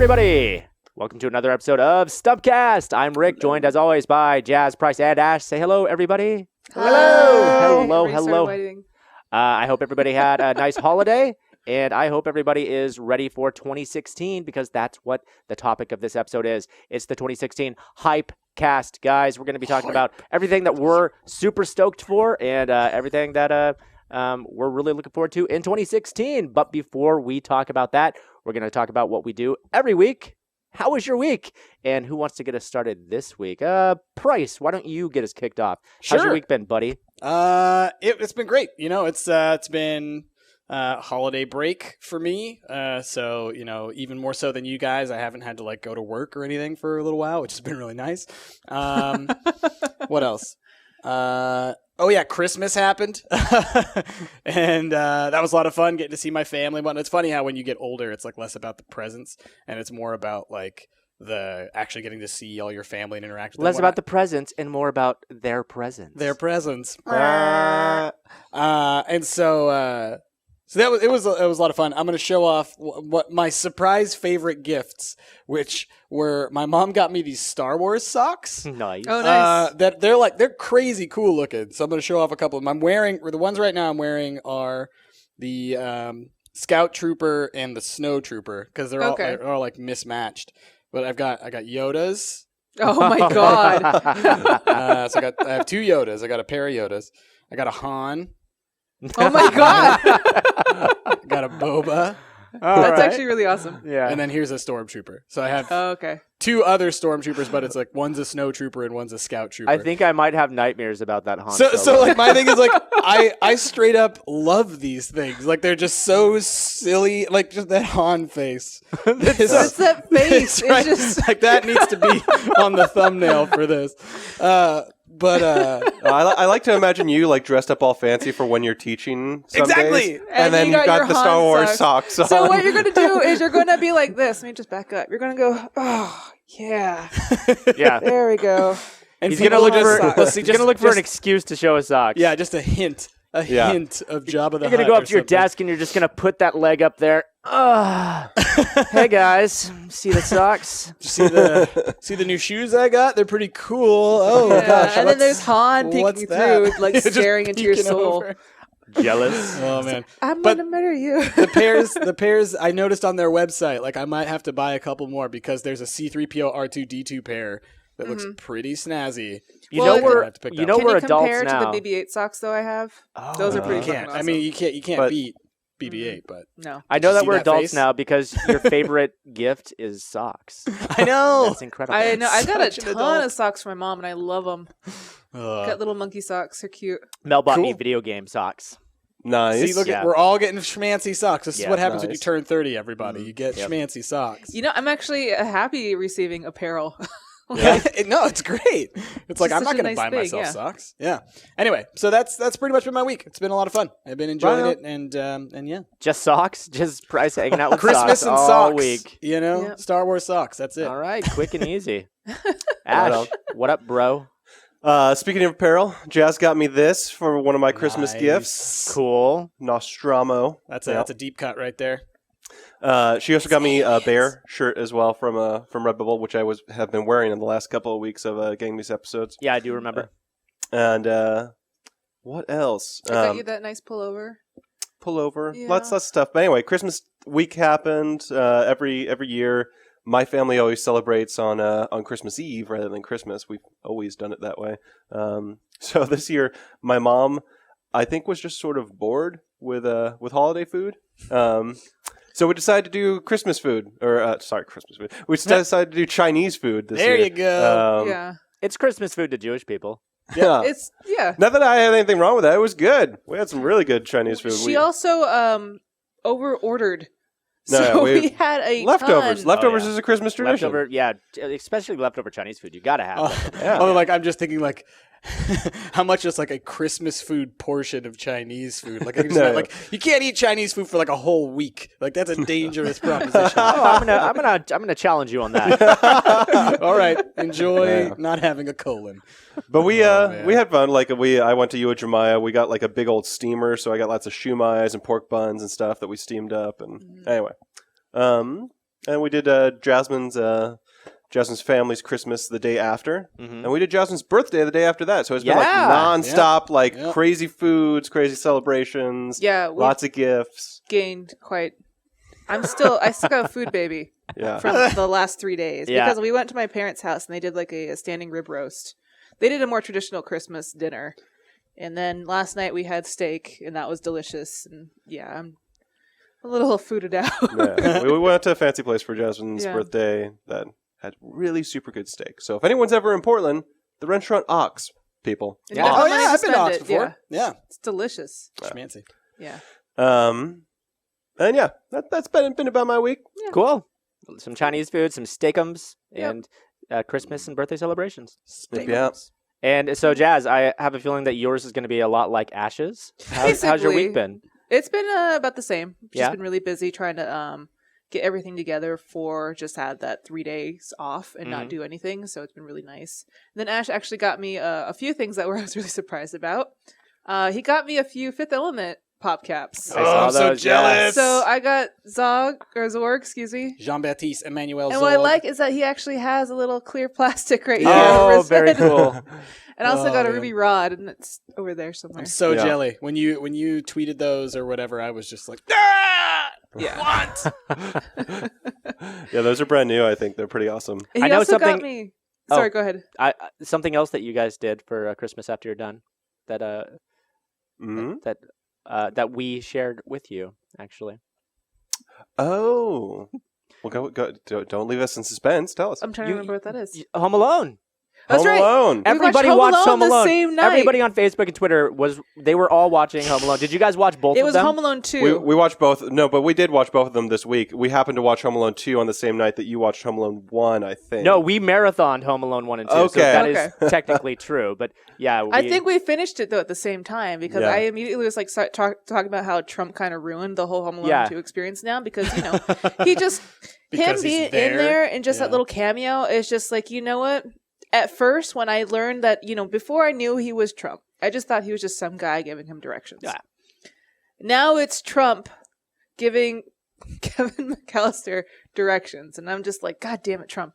everybody. Welcome to another episode of Stumptcast. I'm Rick, joined as always by Jazz, Price, and Ash. Say hello, everybody. Hello. I hope everybody had a nice holiday, and I hope everybody is ready for 2016 because that's what the topic of this episode is. It's the 2016 Hypecast, guys. We're going to be talking about everything that we're super stoked for and everything that we're really looking forward to in 2016. But before we talk about that, we're going to talk about what we do every week. How was your week? And who wants to get us started this week? Price, why don't you get us kicked off? Sure. How's your week been, buddy? It's been great. You know, it's been holiday break for me. So, you know, even more so than you guys, I haven't had to go to work or anything for a little while, which has been really nice. What else? Oh yeah, Christmas happened, and that was a lot of fun getting to see my family. But it's funny how when you get older, it's less about the presents, and it's more about the actually getting to see all your family and interact with them. Less about the presents and more about their presents. Their presents. And so it was a lot of fun. I'm going to show off what my surprise favorite gifts, which were my mom got me these Star Wars socks. Nice. Oh, nice. That they're crazy cool looking. So I'm going to show off a couple of them. The ones right now I'm wearing are the Scout Trooper and the Snow Trooper because they're all mismatched. But I got Yodas. Oh my god. So I have two Yodas. I got a pair of Yodas. I got a Han. Oh my god. I got a Boba. That's actually really awesome. Yeah. And then here's a Stormtrooper. So I have okay. two other Stormtroopers, but it's one's a Snow Trooper and one's a Scout Trooper. I think I might have nightmares about that Han. So my thing is I straight up love these things. They're just so silly. Just that Han face. What's that face? Right. It's just that needs to be on the thumbnail for this. But I like to imagine you dressed up all fancy for when you're teaching some Exactly. days, and then you you've got got your the Star Han Wars socks. socks on. So what you're gonna do is you're gonna be like this. Let me just back up. You're gonna go, oh yeah. Yeah. There we go. and He's gonna look for an excuse to show his socks. Yeah, just a hint. Hint of Jabba the Hutt. You're gonna go up or to your something. desk and you're just gonna put that leg up there. Hey guys, see the socks? See the new shoes I got? They're pretty cool. Oh Yeah. gosh. And then there's Han what's peeking that? through, Just staring into your peeking soul. over. Jealous. Oh man. I'm But- gonna murder you. The pairs I noticed on their website, I might have to buy a couple more because there's a C3PO R2D2 pair that looks pretty snazzy. You Well, know we're have to pick that you know up. Can we're you adults compare now. to the BB-8 socks though I have? Oh, Those are You pretty can't. fucking I awesome. mean, you can't But- beat BB-8, but No. I know Did you that see we're that adults face? now because your favorite gift is socks. I know. That's incredible. I know. I got a Such an ton adult. of socks from my mom, and I love them. Got little monkey socks. They're cute. Mel bought me Cool. video game socks. Nice. See, look Yeah. at we're all getting schmancy socks. This is Yeah, what happens when you nice. turn 30. Everybody, you get Yep. schmancy socks. You know, I'm actually happy receiving apparel. Yeah. No, it's great. It's I'm such not a going to nice buy thing, myself yeah. socks. Yeah. Anyway, so that's pretty much been my week. It's been a lot of fun. I've been enjoying Right it, and yeah, Just socks? Just Price hanging out with Christmas socks and all socks. week. You know, Yep. Star Wars socks. That's it. All right, quick and easy. Right Ash, on. what up, bro? Speaking of apparel, Jazz got me this for one of my Christmas Nice. gifts. Cool. Nostromo. That's Yep. that's a deep cut right there. She also got me a bear shirt as well from Redbubble, which I have been wearing in the last couple of weeks of getting these episodes. Yeah, I do remember. And what else? I got you that nice pullover. Pullover, Yeah. lots of stuff. But anyway, Christmas week happened every year. My family always celebrates on Christmas Eve rather than Christmas. We've always done it that way. So this year, my mom, I think, was just sort of bored with holiday food. So we decided to do Christmas food, Christmas food. We decided to do Chinese food this year. There you go. Yeah. It's Christmas food to Jewish people. Yeah. Yeah. Not that I had anything wrong with that. It was good. We had some really good Chinese food. She also over ordered. No, So we- we had a Leftovers. ton. Leftovers yeah. is a Christmas tradition. Leftover, yeah, especially leftover Chinese food. You gotta have leftover. Yeah. Although, I'm just thinking how much is a Christmas food portion of Chinese food? I can just No. imagine, you can't eat Chinese food for a whole week. That's a dangerous proposition. Oh, I'm gonna challenge you on that. All right, enjoy Yeah. not having a colon. But we man. we had fun. I went to Jemiah. We got a big old steamer, so I got lots of shumais and pork buns and stuff that we steamed up. And anyway, and we did Jasmine's family's Christmas the day after, and we did Jasmine's birthday the day after that. So it's been like nonstop, crazy foods, crazy celebrations, lots of gifts. Gained quite. I still got a food baby from the last 3 days because we went to my parents' house and they did like a standing rib roast. They did a more traditional Christmas dinner, and then last night we had steak and that was delicious. And I'm a little fooded out. We went to a fancy place for Jasmine's birthday that had really super good steak. So if anyone's ever in Portland, the restaurant Ox, people. Yeah. Oh yeah, I've been to Ox before. Yeah, it's delicious. Schmancy. Yeah. And that's been about my week. Yeah. Cool. Some Chinese food, some steakums, and Christmas and birthday celebrations. Yeah. And so, Jazz, I have a feeling that yours is going to be a lot like Ash's. How's your week been? It's been about the same. Just been really busy trying to get everything together for just had that 3 days off and not do anything. So it's been really nice. And then Ash actually got me a few things that I was really surprised about. He got me a few Fifth Element pop caps. I'm so jealous. So I got Zorg, excuse me. Jean-Baptiste Emmanuel And Zorg. what I like is that he actually has a little clear plastic right here. Oh, very cool. And I also got a ruby rod, and it's over there somewhere. I'm so jelly. When you tweeted those or whatever, I was just like, ah! What? Yeah, those are brand new. I think they're pretty awesome. He I know also something. got me. Sorry, go ahead. Something else that you guys did for Christmas after you're done that that we shared with you actually. Oh, well, go! Don't leave us in suspense. Tell us. I'm trying to remember what that is. Home Alone. That's Home right. Alone. Everybody watched watched Home Home Alone Alone. the same night. Everybody on Facebook and Twitter they were all watching Home Alone. Did you guys watch both It of was them? Home Alone 2. We watched both. No, but we did watch both of them this week. We happened to watch Home Alone 2 on the same night that you watched Home Alone 1, I think. No, we marathoned Home Alone 1 and 2. So Okay. that is technically true. But yeah, I think we finished it though at the same time because Yeah. I immediately was like talking about how Trump kind of ruined the whole Home Alone 2 experience now because he just Because him he's being in there. there and just that little cameo is just like, you know what? At first, when I learned that, before I knew he was Trump, I just thought he was just some guy giving him directions. Yeah. Now it's Trump giving Kevin McAllister directions, and I'm just like, God damn it, Trump!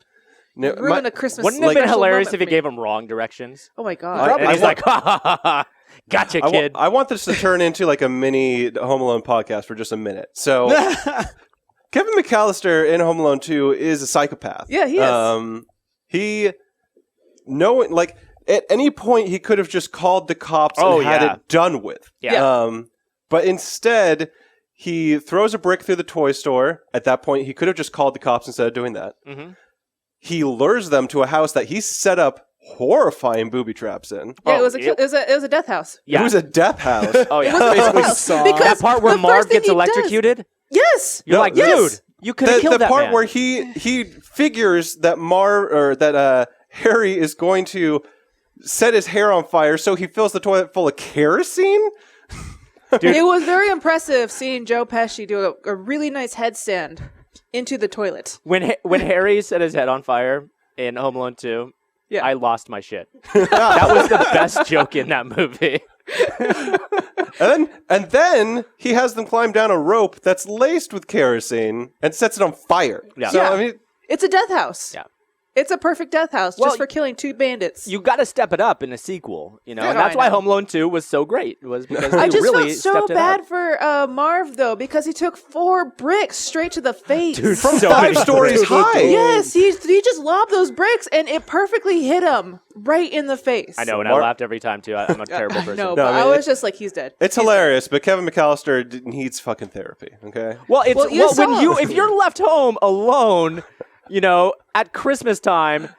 No, Ruin a Christmas. Wouldn't it have been special hilarious moment if he for me. gave him wrong directions? Oh my God! And he's like, ha ha ha ha. Gotcha, kid. I want this to turn into like a mini Home Alone podcast for just a minute. So, Kevin McAllister in Home Alone 2 is a psychopath. Yeah, he is. At any point he could have just called the cops and had it done with. Yeah. But instead he throws a brick through the toy store. At that point he could have just called the cops instead of doing that. Mm-hmm. He lures them to a house that he set up horrifying booby traps in. Yeah, it was a death house. Yeah. It was a death house. Oh yeah. It was a death Basically house. saw- Because That part where the Marv first thing gets he does- electrocuted. Yes. You're like, yes. dude, you could have killed the that part man. where he figures that Harry is going to set his hair on fire, so he fills the toilet full of kerosene. Dude. It was very impressive seeing Joe Pesci do a really nice headstand into the toilet. When Harry set his head on fire in Home Alone 2, Yeah. I lost my shit. That was the best joke in that movie. And then he has them climb down a rope that's laced with kerosene and sets it on fire. Yeah. So Yeah. I mean, It's a death house. Yeah. It's a perfect death house Well, just for killing two bandits. You got to step it up in a sequel, Yeah, and that's I why know. Home Alone 2 was so great. Was because they I just really felt so stepped it bad up. for Marv though because he took 4 bricks straight to the face. Dude, from so 5 many stories bricks. high. Yes, he just lobbed those bricks and it perfectly hit him right in the face. I know, and Marv- I laughed every time too. I'm a terrible person. No, No, but I mean, I was just like, he's dead. It's hilarious, but Kevin McAllister needs fucking therapy. Okay. Well, it's Well, you saw if you're left home alone, at Christmas time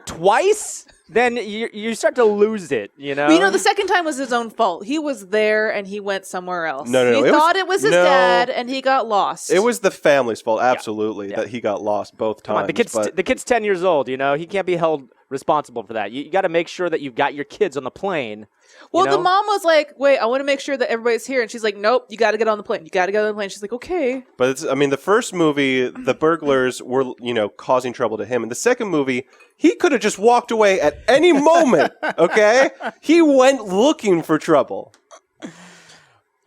twice, then you start to lose it. Well, the second time was his own fault. He was there and he went somewhere else. No, He it was- thought it was his no. dad and he got lost. It was the family's fault, absolutely, Yeah. that he got lost both Come times. on, the kid's 10 years old. He can't be held responsible for that. You got to make sure that you've got your kids on the plane. Well, you the know? mom was like, wait, I want to make sure that everybody's here. And she's like, nope, you got to get on the plane. You got to get on the plane. She's like, okay. But the first movie, the burglars were, causing trouble to him. In the second movie, he could have just walked away at any moment, okay? He went looking for trouble.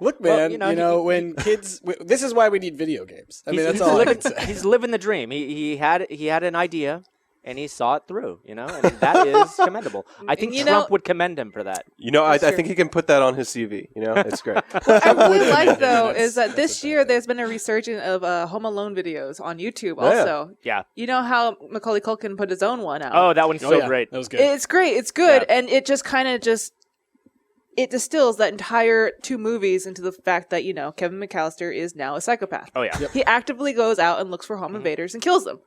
Look, man, Well, when kids, this is why we need video games. I mean, that's he's all I living, can say. He's living the dream. He had an idea, and he saw it through, and that is commendable. I think Trump would commend him for that. I think he can put that on his CV. It's great. What I really like, though, is that this year there's been a resurgence of Home Alone videos on YouTube also. Yeah. You know how Macaulay Culkin put his own one out? Oh, that one's so great. That was good. It's great. It's good. Yeah. And it just kind of it distills that entire 2 movies into the fact that, Kevin McAllister is now a psychopath. Oh, yeah. He actively goes out and looks for home invaders and kills them.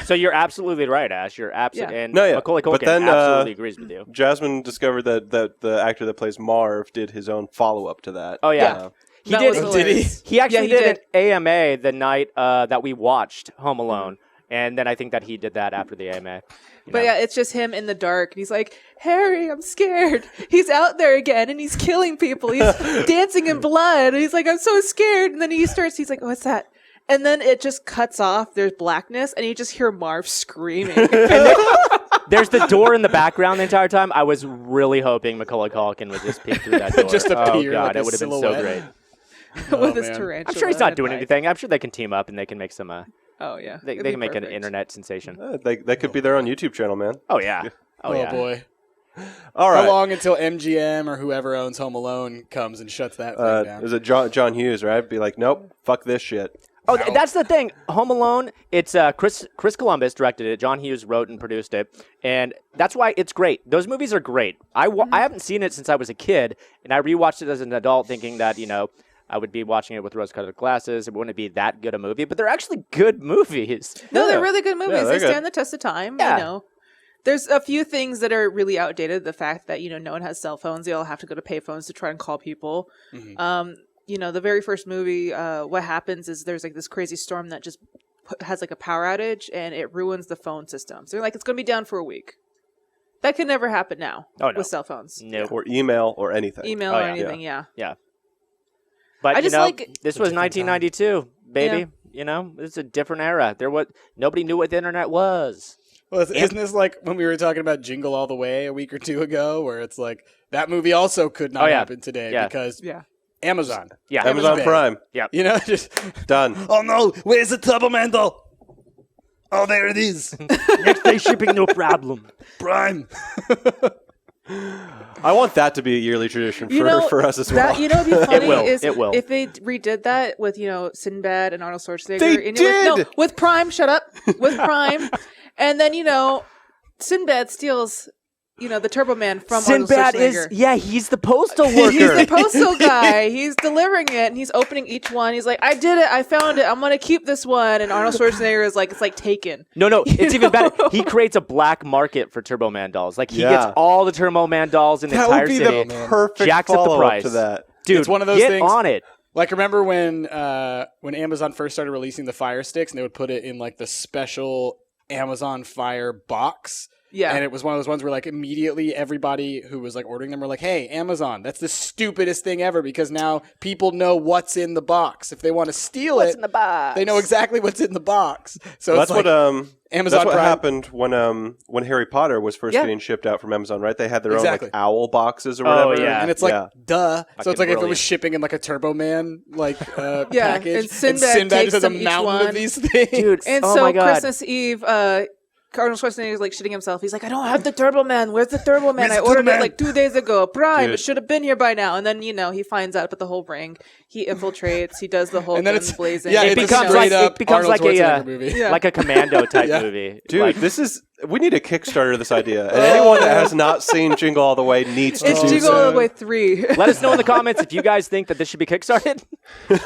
So you're absolutely right, Ash. You're absolutely and No, yeah. Macaulay Culkin But then, absolutely agrees with you. Jasmine discovered that the actor that plays Marv did his own follow-up to that. Oh, yeah. He That did. was hilarious. He actually Yeah, he did an AMA the night that we watched Home Alone, and then I think that he did that after the AMA. But yeah, it's just him in the dark. And he's like, Harry, I'm scared. He's out there again and he's killing people. He's dancing in blood. And he's like, I'm so scared. And then he's like, what's that? And then it just cuts off. There's blackness and you just hear Marv screaming. There's the door in the background the entire time. I was really hoping Macaulay Culkin would just peek through that door. Just appear. Oh, God, like it would have been so great. With his man. tarantula. I'm sure he's not and doing knife. anything. I'm sure they can team up and they can make some... Oh, yeah. They It'd be can make an perfect. internet sensation. That could be their own YouTube channel, man. Oh, yeah. Oh, yeah. boy. All right. How long until MGM or whoever owns Home Alone comes and shuts that thing down? Is it John Hughes, right? Be like, nope, fuck this shit. Oh, that's the thing. Home Alone, it's Chris Columbus directed it. John Hughes wrote and produced it. And that's why it's great. Those movies are great. I haven't seen it since I was a kid, and I rewatched it as an adult thinking that, I would be watching it with rose-colored glasses. It wouldn't be that good a movie, but they're actually good movies. No, they're really good movies. Yeah, they they're stand the test of time. Yeah. There's a few things that are really outdated. The fact that, no one has cell phones. They all have to go to payphones to try and call people. The very first movie, what happens is there's like this crazy storm that just has like a power outage and it ruins the phone system. So they're like, it's going to be down for a week. That could never happen now with cell phones. No. Or email or anything. Email or anything, yeah. But, I just this was 1992, baby. It's a different era. Nobody knew what the internet was. Well, isn't this like when we were talking about Jingle All the Way a week or two ago, where it's like that movie also could not happen today because Amazon. Yeah. Amazon Prime. Yeah. Just Done. Oh no, where's the Turbo Mandel? Oh, there it is. Next day shipping, no problem. Prime. I want that to be a yearly tradition for us as well. It'd be funny It will. if they redid that with, Sinbad and Arnold Schwarzenegger. They and did! With Prime, shut up. With Prime. And then, Sinbad steals, the Turbo Man from Sinbad Arnold Schwarzenegger. he's the postal worker. He's the postal guy. He's delivering it, and he's opening each one. He's like, I did it. I found it. I'm going to keep this one. And Arnold Schwarzenegger is like, it's like taken. No, it's even better. He creates a black market for Turbo Man dolls. Like, he gets all the Turbo Man dolls in the entire city. That would be the perfect jacks up the follow-up price. to that. Dude, It's one of those get things- on it. Like, remember when Amazon first started releasing the Fire Sticks and they would put it in like the special Amazon Fire box? Yeah. And it was one of those ones where like immediately everybody who was like ordering them were like, hey, Amazon, that's the stupidest thing ever because now people know what's in the box. If they want to steal in the box? they know exactly what's in the box. So That's it's like, what Amazon that's what Prime- happened when Harry Potter was first getting shipped out from Amazon, right? They had their own Exactly. like owl boxes or Oh, whatever. yeah. And it's like, duh. So it's like if it brilliant. was shipping in like a Turbo Man package. and Sinbad takes just has a them each mountain one. of these things. Dude, And oh so my God. Christmas Eve, Arnold Schwarzenegger is like shitting himself. He's like, I don't have the Turbo Man. Where's the Turbo Man? Where's I the ordered Turbo it Man? like 2 days ago. Prime. Dude. It should have been here by now. And then, he finds out about the whole ring. He infiltrates. He does the whole And then guns it's blazing. yeah, It it's becomes a straight like- up it becomes Arnold like a, Schwarzenegger movie. Yeah. like a commando type Yeah. movie. Dude, Like, we need a Kickstarter of this idea. And anyone that has not seen Jingle All the Way needs to It's do Jingle so. All the Way 3. let us know in the comments if you guys think that this should be kickstarted.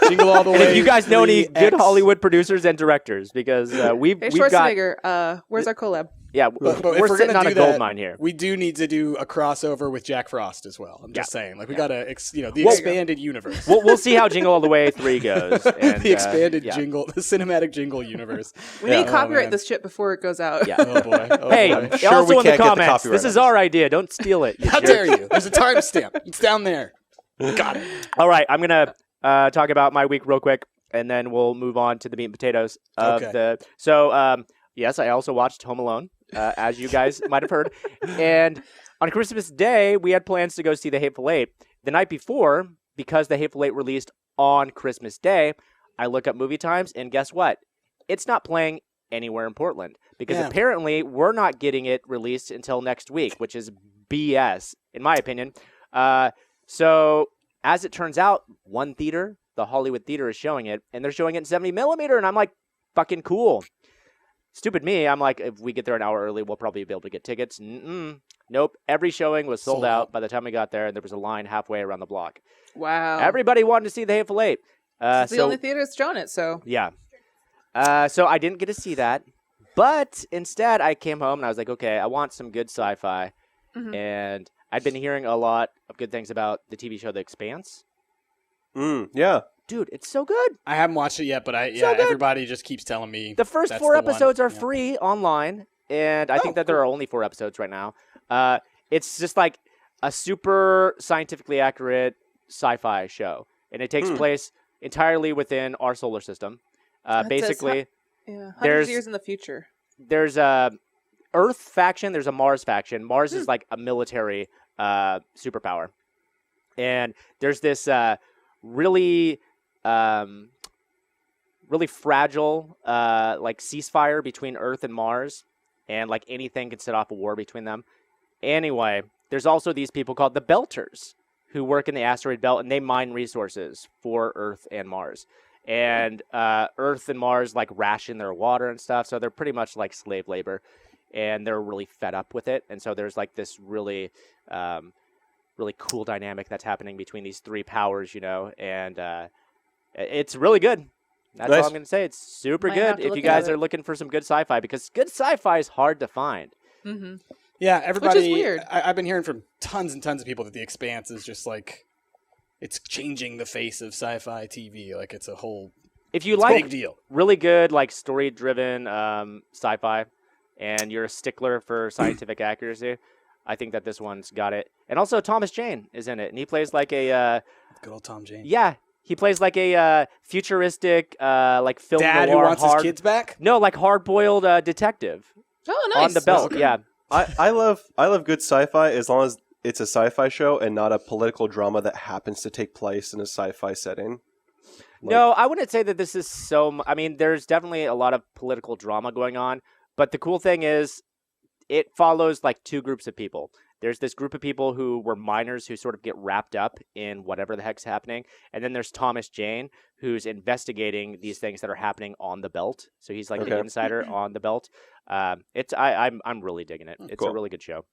Jingle All the And Way. if you guys know any 3X. good Hollywood producers and directors, because we've Hey, got Schwarzenegger, where's our collab? But if we're we're sitting gonna on do a gold that, mine here. We do need to do a crossover with Jack Frost as well. I'm just saying, like we gotta, the Well, expanded universe, We'll see how Jingle All the Way 3 goes. And, the expanded yeah. jingle, the cinematic jingle universe. We need Oh, copyright man. this shit before it goes out. Yeah. Oh boy. Oh, Hey, boy. sure also we in the can't get the comments, copyright this on is this. our idea. Don't steal it. you How jerk. dare you? There's a timestamp. It's down there. Got it. All right, I'm gonna talk about my week real quick, and then we'll move on to the meat and potatoes of Okay. the. So, yes, I also watched Home Alone, as you guys might have heard, and on Christmas Day we had plans to go see The Hateful Eight. The night before, because The Hateful Eight released on Christmas Day, I look up movie times, and guess what? It's not playing anywhere in Portland because apparently we're not getting it released until next week, which is BS, in my opinion. So as it turns out, one theater, the Hollywood Theater, is showing it, and they're showing it in 70 millimeter, and I'm like, fucking cool. Stupid me, I'm like, if we get there an hour early, we'll probably be able to get tickets. Nope. Every showing was sold out by the time we got there, and there was a line halfway around the block. Wow. Everybody wanted to see The Hateful Eight. It's the only theater that's shown it, so. Yeah. So I didn't get to see that, but instead I came home and I was like, okay, I want some good sci-fi. And I'd been hearing a lot of good things about the TV show The Expanse. Yeah. Dude, it's so good. I haven't watched it yet, but everybody just keeps telling me the first 4 episodes are free online, and I think that there are only 4 episodes right now. It's just like a super scientifically accurate sci-fi show, and it takes place entirely within our solar system. Basically, hundreds of years in the future. There's a Earth faction, there's a Mars faction. Mars is like a military superpower, and there's this really fragile like ceasefire between Earth and Mars, and like anything can set off a war between them. Anyway, there's also these people called the Belters who work in the asteroid belt, and they mine resources for Earth and Mars. And Earth and Mars like ration their water and stuff, so they're pretty much like slave labor, and they're really fed up with it. And so there's like this really cool dynamic that's happening between these 3 powers, and it's really good. That's all I'm going to say. It's super good if you guys are looking for some good sci-fi, because good sci-fi is hard to find. Yeah, everybody. Which is weird. I've been hearing from tons and tons of people that The Expanse is just like, it's changing the face of sci-fi TV. Like, it's a whole big deal. Really good, like, story-driven sci-fi, and you're a stickler for scientific accuracy, I think that this one's got it. And also, Thomas Jane is in it, and he plays like a... good old Tom Jane. Yeah, he plays like a futuristic, like, film dad noir who wants his kids back? No, like, hard-boiled detective. Oh, nice. On the belt, yeah. I love good sci-fi as long as it's a sci-fi show and not a political drama that happens to take place in a sci-fi setting. No, I wouldn't say that this is so... I mean, there's definitely a lot of political drama going on, but the cool thing is it follows like 2 groups of people. There's this group of people who were miners who sort of get wrapped up in whatever the heck's happening, and then there's Thomas Jane, who's investigating these things that are happening on the belt. So he's like the insider on the belt. I'm really digging it. It's a really good show.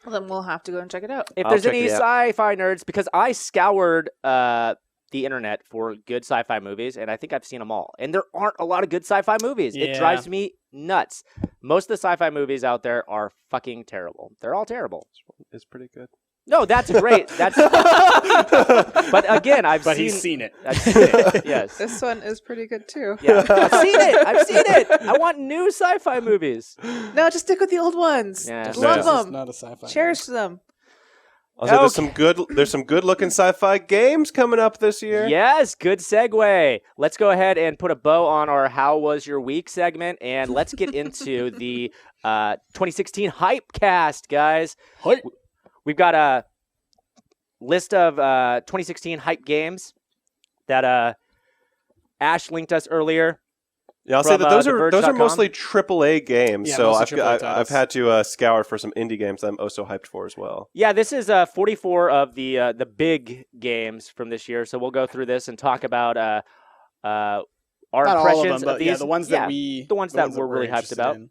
Well, then we'll have to go and check it out. If there's any sci-fi nerds, because I scoured the internet for good sci-fi movies, and I think I've seen them all. And there aren't a lot of good sci-fi movies. Yeah. It drives me nuts. Most of the sci-fi movies out there are fucking terrible. They're all terrible. It's pretty good. No, that's great. That's. But again, he's seen it. I've seen it. Yes. This one is pretty good too. Yeah, I've seen it. I want new sci-fi movies. No, just stick with the old ones. Yeah. Love them. Not a sci-fi. Cherish them. Also, there's some good looking sci-fi games coming up this year. Yes, good segue. Let's go ahead and put a bow on our "How Was Your Week" segment, and let's get into the 2016 Hypecast, guys. Hype. We've got a list of 2016 hype games that Ash linked us earlier. Yeah, I'll say that those are mostly AAA games, Yeah, so I've had to scour for some indie games that I'm also hyped for as well. Yeah, this is 44 of the big games from this year, so we'll go through this and talk about our Not impressions all of them, but these. The ones that we're really hyped about. in.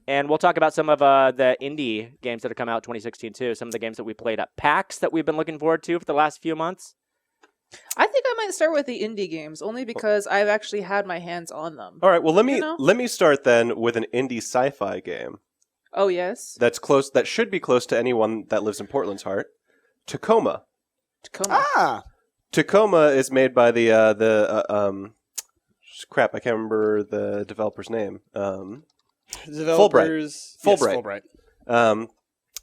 And we'll talk about some of the indie games that have come out 2016 too. Some of the games that we played at PAX that we've been looking forward to for the last few months. I think I might start with the indie games, only because I've actually had my hands on them. All right, well let me start then with an indie sci-fi game. Oh yes, that should be close to anyone that lives in Portland's heart. Tacoma. Tacoma is made by crap, I can't remember the developer's name. Fulbright.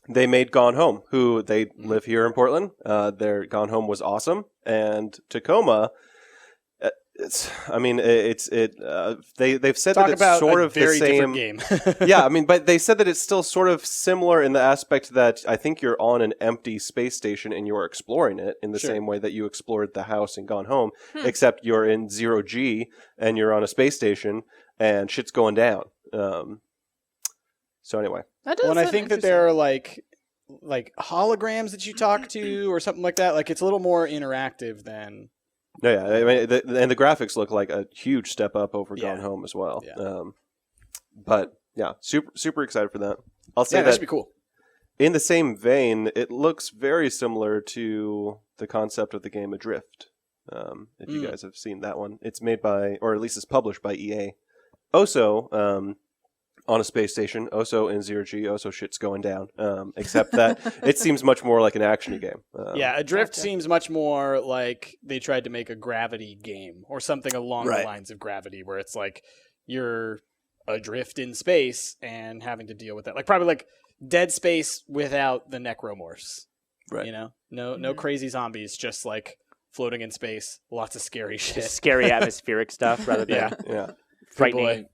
They made Gone Home, who they live here in Portland. Their Gone Home was awesome, and Tacoma, They've said Talk that it's about sort a of very the same different game. Yeah, I mean, but they said that it's still sort of similar in the aspect that I think you're on an empty space station and you're exploring it in the same way that you explored the house in Gone Home, except you're in 0G and you're on a space station and shit's going down. So anyway. And I think that there are like holograms that you talk to or something like that. Like it's a little more interactive than. No, yeah, I mean, and the graphics look like a huge step up over Gone Home as well. Yeah. But yeah, super excited for that. I'll say that should be cool. In the same vein, it looks very similar to the concept of the game Adrift. If you guys have seen that one, it's made by, or at least it's published by EA. Also, on a space station, also in 0G, also shit's going down. Except that it seems much more like an action game. Adrift seems much more like they tried to make a Gravity game or something along the lines of Gravity, where it's like you're adrift in space and having to deal with that. Like probably like Dead Space without the necromorphs. Right. You know, no crazy zombies, just like floating in space, lots of scary shit, just scary atmospheric stuff rather than frightening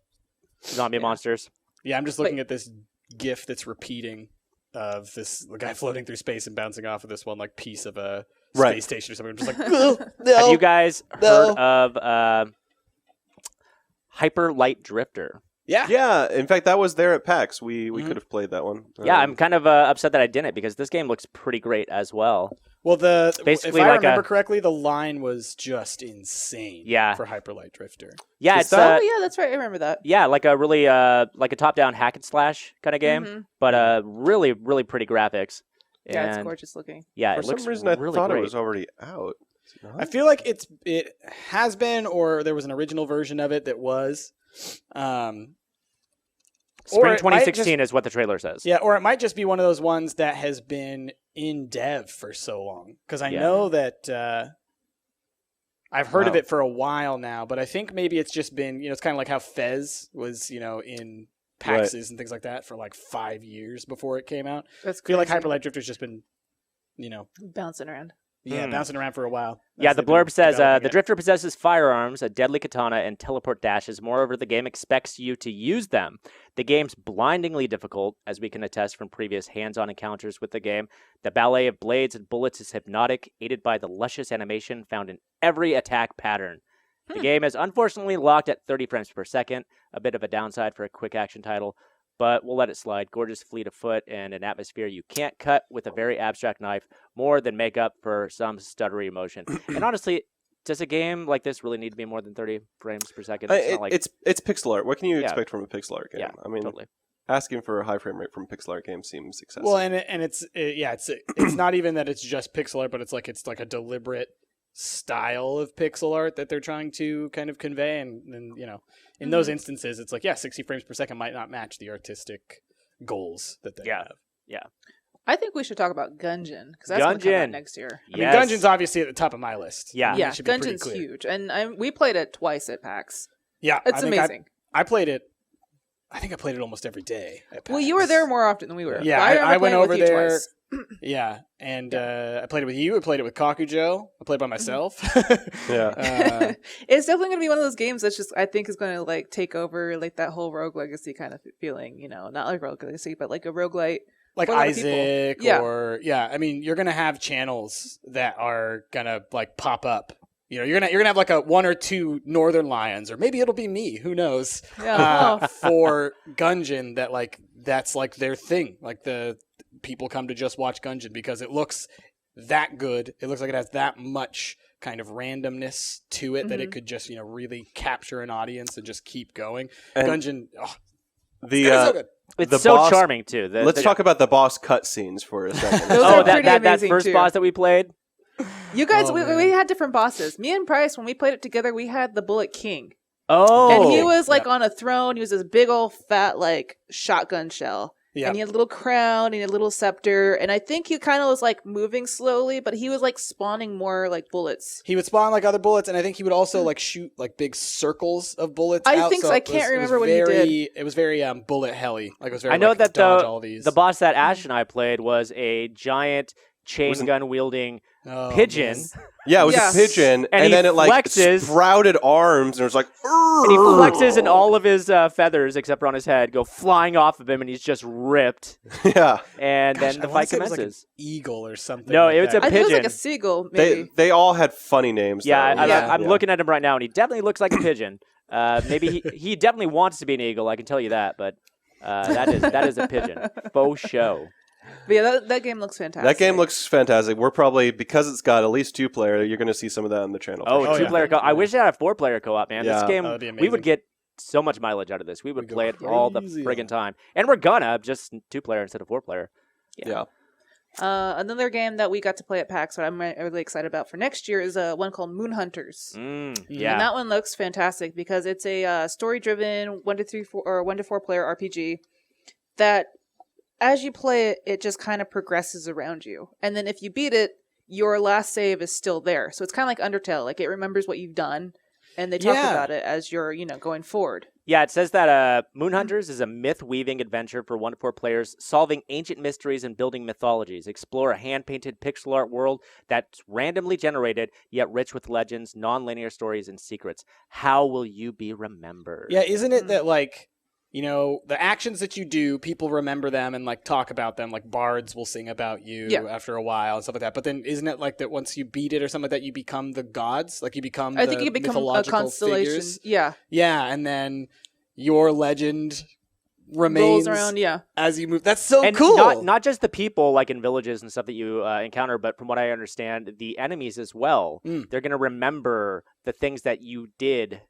zombie monsters. Yeah, I'm just looking at this GIF that's repeating of the guy floating through space and bouncing off of this one like piece of a space station or something. I'm just like, no. Have you guys heard of Hyper Light Drifter? Yeah. In fact, that was there at PAX. We could have played that one. I'm kind of upset that I didn't because this game looks pretty great as well. Well, basically if I like remember correctly, the line was just insane. For Hyper Light Drifter. Yeah, it's that's right. I remember that. Yeah, like a really like a top-down hack and slash kind of game, but really really pretty graphics. Yeah, it's gorgeous looking. Yeah, for it looks some reason really I thought great. it was already out. I feel like it has been, or there was an original version of it that was. Spring 2016 is what the trailer says. Yeah, or it might just be one of those ones that has been in dev for so long. Because I know that I've heard of it for a while now, but I think maybe it's just been, it's kind of like how Fez was, in PAXs and things like that for like 5 years before it came out. That's I feel like Hyper Light Drifter's just been, bouncing around. Yeah, bouncing around for a while. Yeah, the blurb says, the Drifter possesses firearms, a deadly katana, and teleport dashes. Moreover, the game expects you to use them. The game's blindingly difficult, as we can attest from previous hands-on encounters with the game. The ballet of blades and bullets is hypnotic, aided by the luscious animation found in every attack pattern. The game is unfortunately locked at 30 frames per second, a bit of a downside for a quick action title, but we'll let it slide. Gorgeous fleet of foot and an atmosphere you can't cut with a very abstract knife, more than make up for some stuttery emotion. And honestly, does a game like this really need to be more than 30 frames per second? It's pixel art. What can you expect from a pixel art game? Yeah, I mean, totally. Asking for a high frame rate from a pixel art game seems excessive. Well, and it's not even that it's just pixel art, but it's like a deliberate style of pixel art that they're trying to kind of convey, and in those instances it's like 60 frames per second might not match the artistic goals that they have. I think we should talk about Gungeon, because that's going to come out next year. I mean, Gungeon's obviously at the top of my list. Yeah, Gungeon's huge, and we played it twice at PAX. Yeah, it's amazing. I played it. I think I played it almost every day at PAX. Well, you were there more often than we were. Yeah, I went over there. Twice. Yeah, and I played it with you. I played it with Kakujo. I played by myself. It's definitely going to be one of those games that's just, I think, is going to like take over like that whole Rogue Legacy kind of feeling. Not like Rogue Legacy, but like a roguelite. Like Isaac, I mean, you're gonna have channels that are gonna like pop up. You're gonna have like a 1 or 2 Northern Lions, or maybe it'll be me. Who knows? For Gungeon, that's like their thing. Like the people come to just watch Gungeon because it looks that good. It looks like it has that much kind of randomness to it that it could just really capture an audience and just keep going. And Gungeon, it's so good. It's so charming too. Let's talk about the boss cutscenes for a second. that first boss that we played. You guys, we had different bosses. Me and Price, when we played it together, we had the Bullet King. Oh, and he was like on a throne. He was this big old fat like shotgun shell. And he had a little crown, and he had a little scepter, and I think he kind of was like moving slowly, but he was like spawning more like bullets. He would spawn like other bullets, and I think he would also like shoot like big circles of bullets. I think so. I can't remember what he did. It was very bullet helly. Like it was very. I know that dodge all these. the boss that Ash and I played was a giant chain gun wielding pigeon. Man. Yeah, it was Yes. a pigeon, And and he then it like flexes. sprouted arms, and it was like, And he flexes, and all of his feathers, except for on his head, go flying off of him, and he's just ripped. yeah. And Gosh, then I the wanna fight say it was commences. like an eagle or something. No, like it was that. a I think it was like pigeon. a seagull, maybe. They all had funny names. Yeah, though. I'm Yeah. looking at him right now, and he definitely looks like a pigeon. Maybe he definitely wants to be an eagle. I can tell you that, but that is a pigeon. Faux show. But yeah, that game looks fantastic. That game looks fantastic. We're probably, because it's got at least 2-player, you're going to see some of that on the channel. for Oh, sure. two-player co-op. I wish it had a 4-player co-op, man. Yeah. This game, That'd be we would amazing. get so much mileage out of this. We would We'd go play it all the crazy. friggin' time. And we're gonna, just 2-player instead of 4-player. Yeah. Another game that we got to play at PAX, what I'm really excited about for next year, is one called Moon Hunters. And Yeah. that one looks fantastic because it's a story-driven 1 to 4 player RPG that, as you play it, it just kind of progresses around you. And then if you beat it, your last save is still there. So it's kind of like Undertale. Like, it remembers what you've done, and they talk Yeah. about it as you're, going forward. Yeah, it says that Moon Hunters is a myth-weaving adventure for 1 to 4 players, solving ancient mysteries and building mythologies. Explore a hand-painted pixel art world that's randomly generated, yet rich with legends, non-linear stories, and secrets. How will you be remembered? Yeah, isn't it that like, the actions that you do, people remember them and like talk about them. Like bards will sing about you after a while and stuff like that. But then isn't it like that once you beat it or something like that, you become the gods? Like you become I think you become a mythological constellation. figures? Yeah. Yeah, and then your legend Rolls remains around, yeah. as you move. That's so And cool. not just the people like in villages and stuff that you encounter, but from what I understand, the enemies as well. They're going to remember the things that you did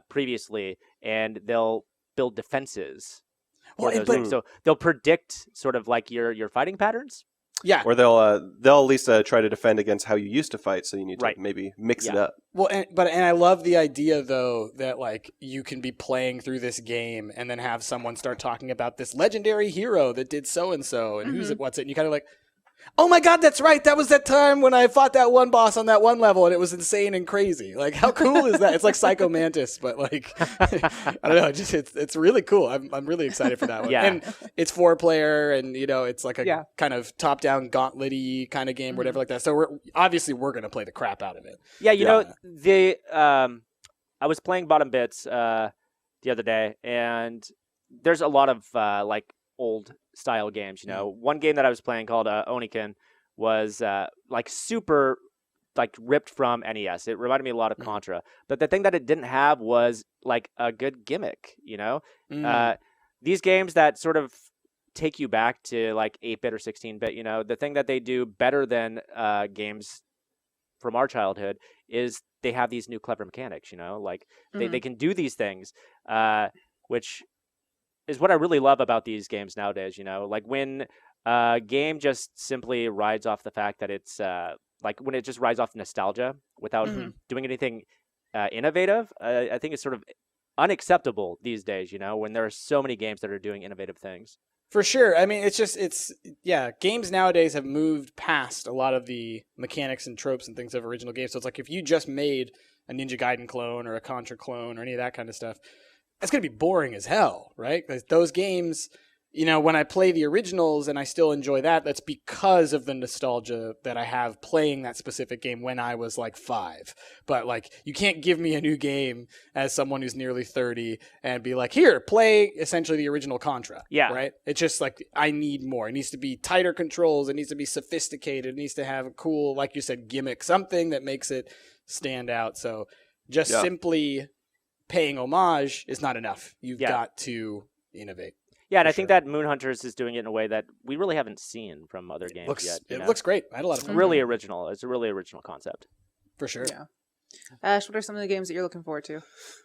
previously, and they'll build defenses for those things. So they'll predict sort of like your fighting patterns. Yeah. Or they'll at least try to defend against how you used to fight, so you need to maybe mix it up. Well, and I love the idea though that like you can be playing through this game and then have someone start talking about this legendary hero that did so and so and who's it, what's it, and you kind of like, oh my god, that's right. That was that time when I fought that one boss on that one level and it was insane and crazy. Like, how cool is that? It's like Psycho Mantis, but like, I don't know. It's really cool. I'm really excited for that one. Yeah. And it's 4-player and, it's like a kind of top-down gauntlet-y kind of game, whatever like that. So we're going to play the crap out of it. Yeah, I was playing Bottom Bits the other day, and there's a lot of like old style games. One game that I was playing called Oniken was like super like ripped from NES. It reminded me a lot of Contra, but the thing that it didn't have was like a good gimmick. These games that sort of take you back to like 8-bit or 16-bit. The thing that they do better than games from our childhood is they have these new clever mechanics. Like they can do these things, which is what I really love about these games nowadays. Like when a game just simply rides off the fact that it's like when it just rides off nostalgia without doing anything innovative. I think it's sort of unacceptable these days. When there are so many games that are doing innovative things. For sure. I mean, games nowadays have moved past a lot of the mechanics and tropes and things of original games. So it's like if you just made a Ninja Gaiden clone or a Contra clone or any of that kind of stuff, it's going to be boring as hell, right? Because those games, when I play the originals and I still enjoy that, that's because of the nostalgia that I have playing that specific game when I was like 5. But like, you can't give me a new game as someone who's nearly 30 and be like, here, play essentially the original Contra. Yeah. Right? It's just like, I need more. It needs to be tighter controls. It needs to be sophisticated. It needs to have a cool, like you said, gimmick, something that makes it stand out. So just simply paying homage is not enough. You've got to innovate. Yeah, and I think that Moon Hunters is doing it in a way that we really haven't seen from other games yet. It looks great. I had a lot of fun. It's really original. It's a really original concept. For sure. Yeah. Ash, what are some of the games that you're looking forward to?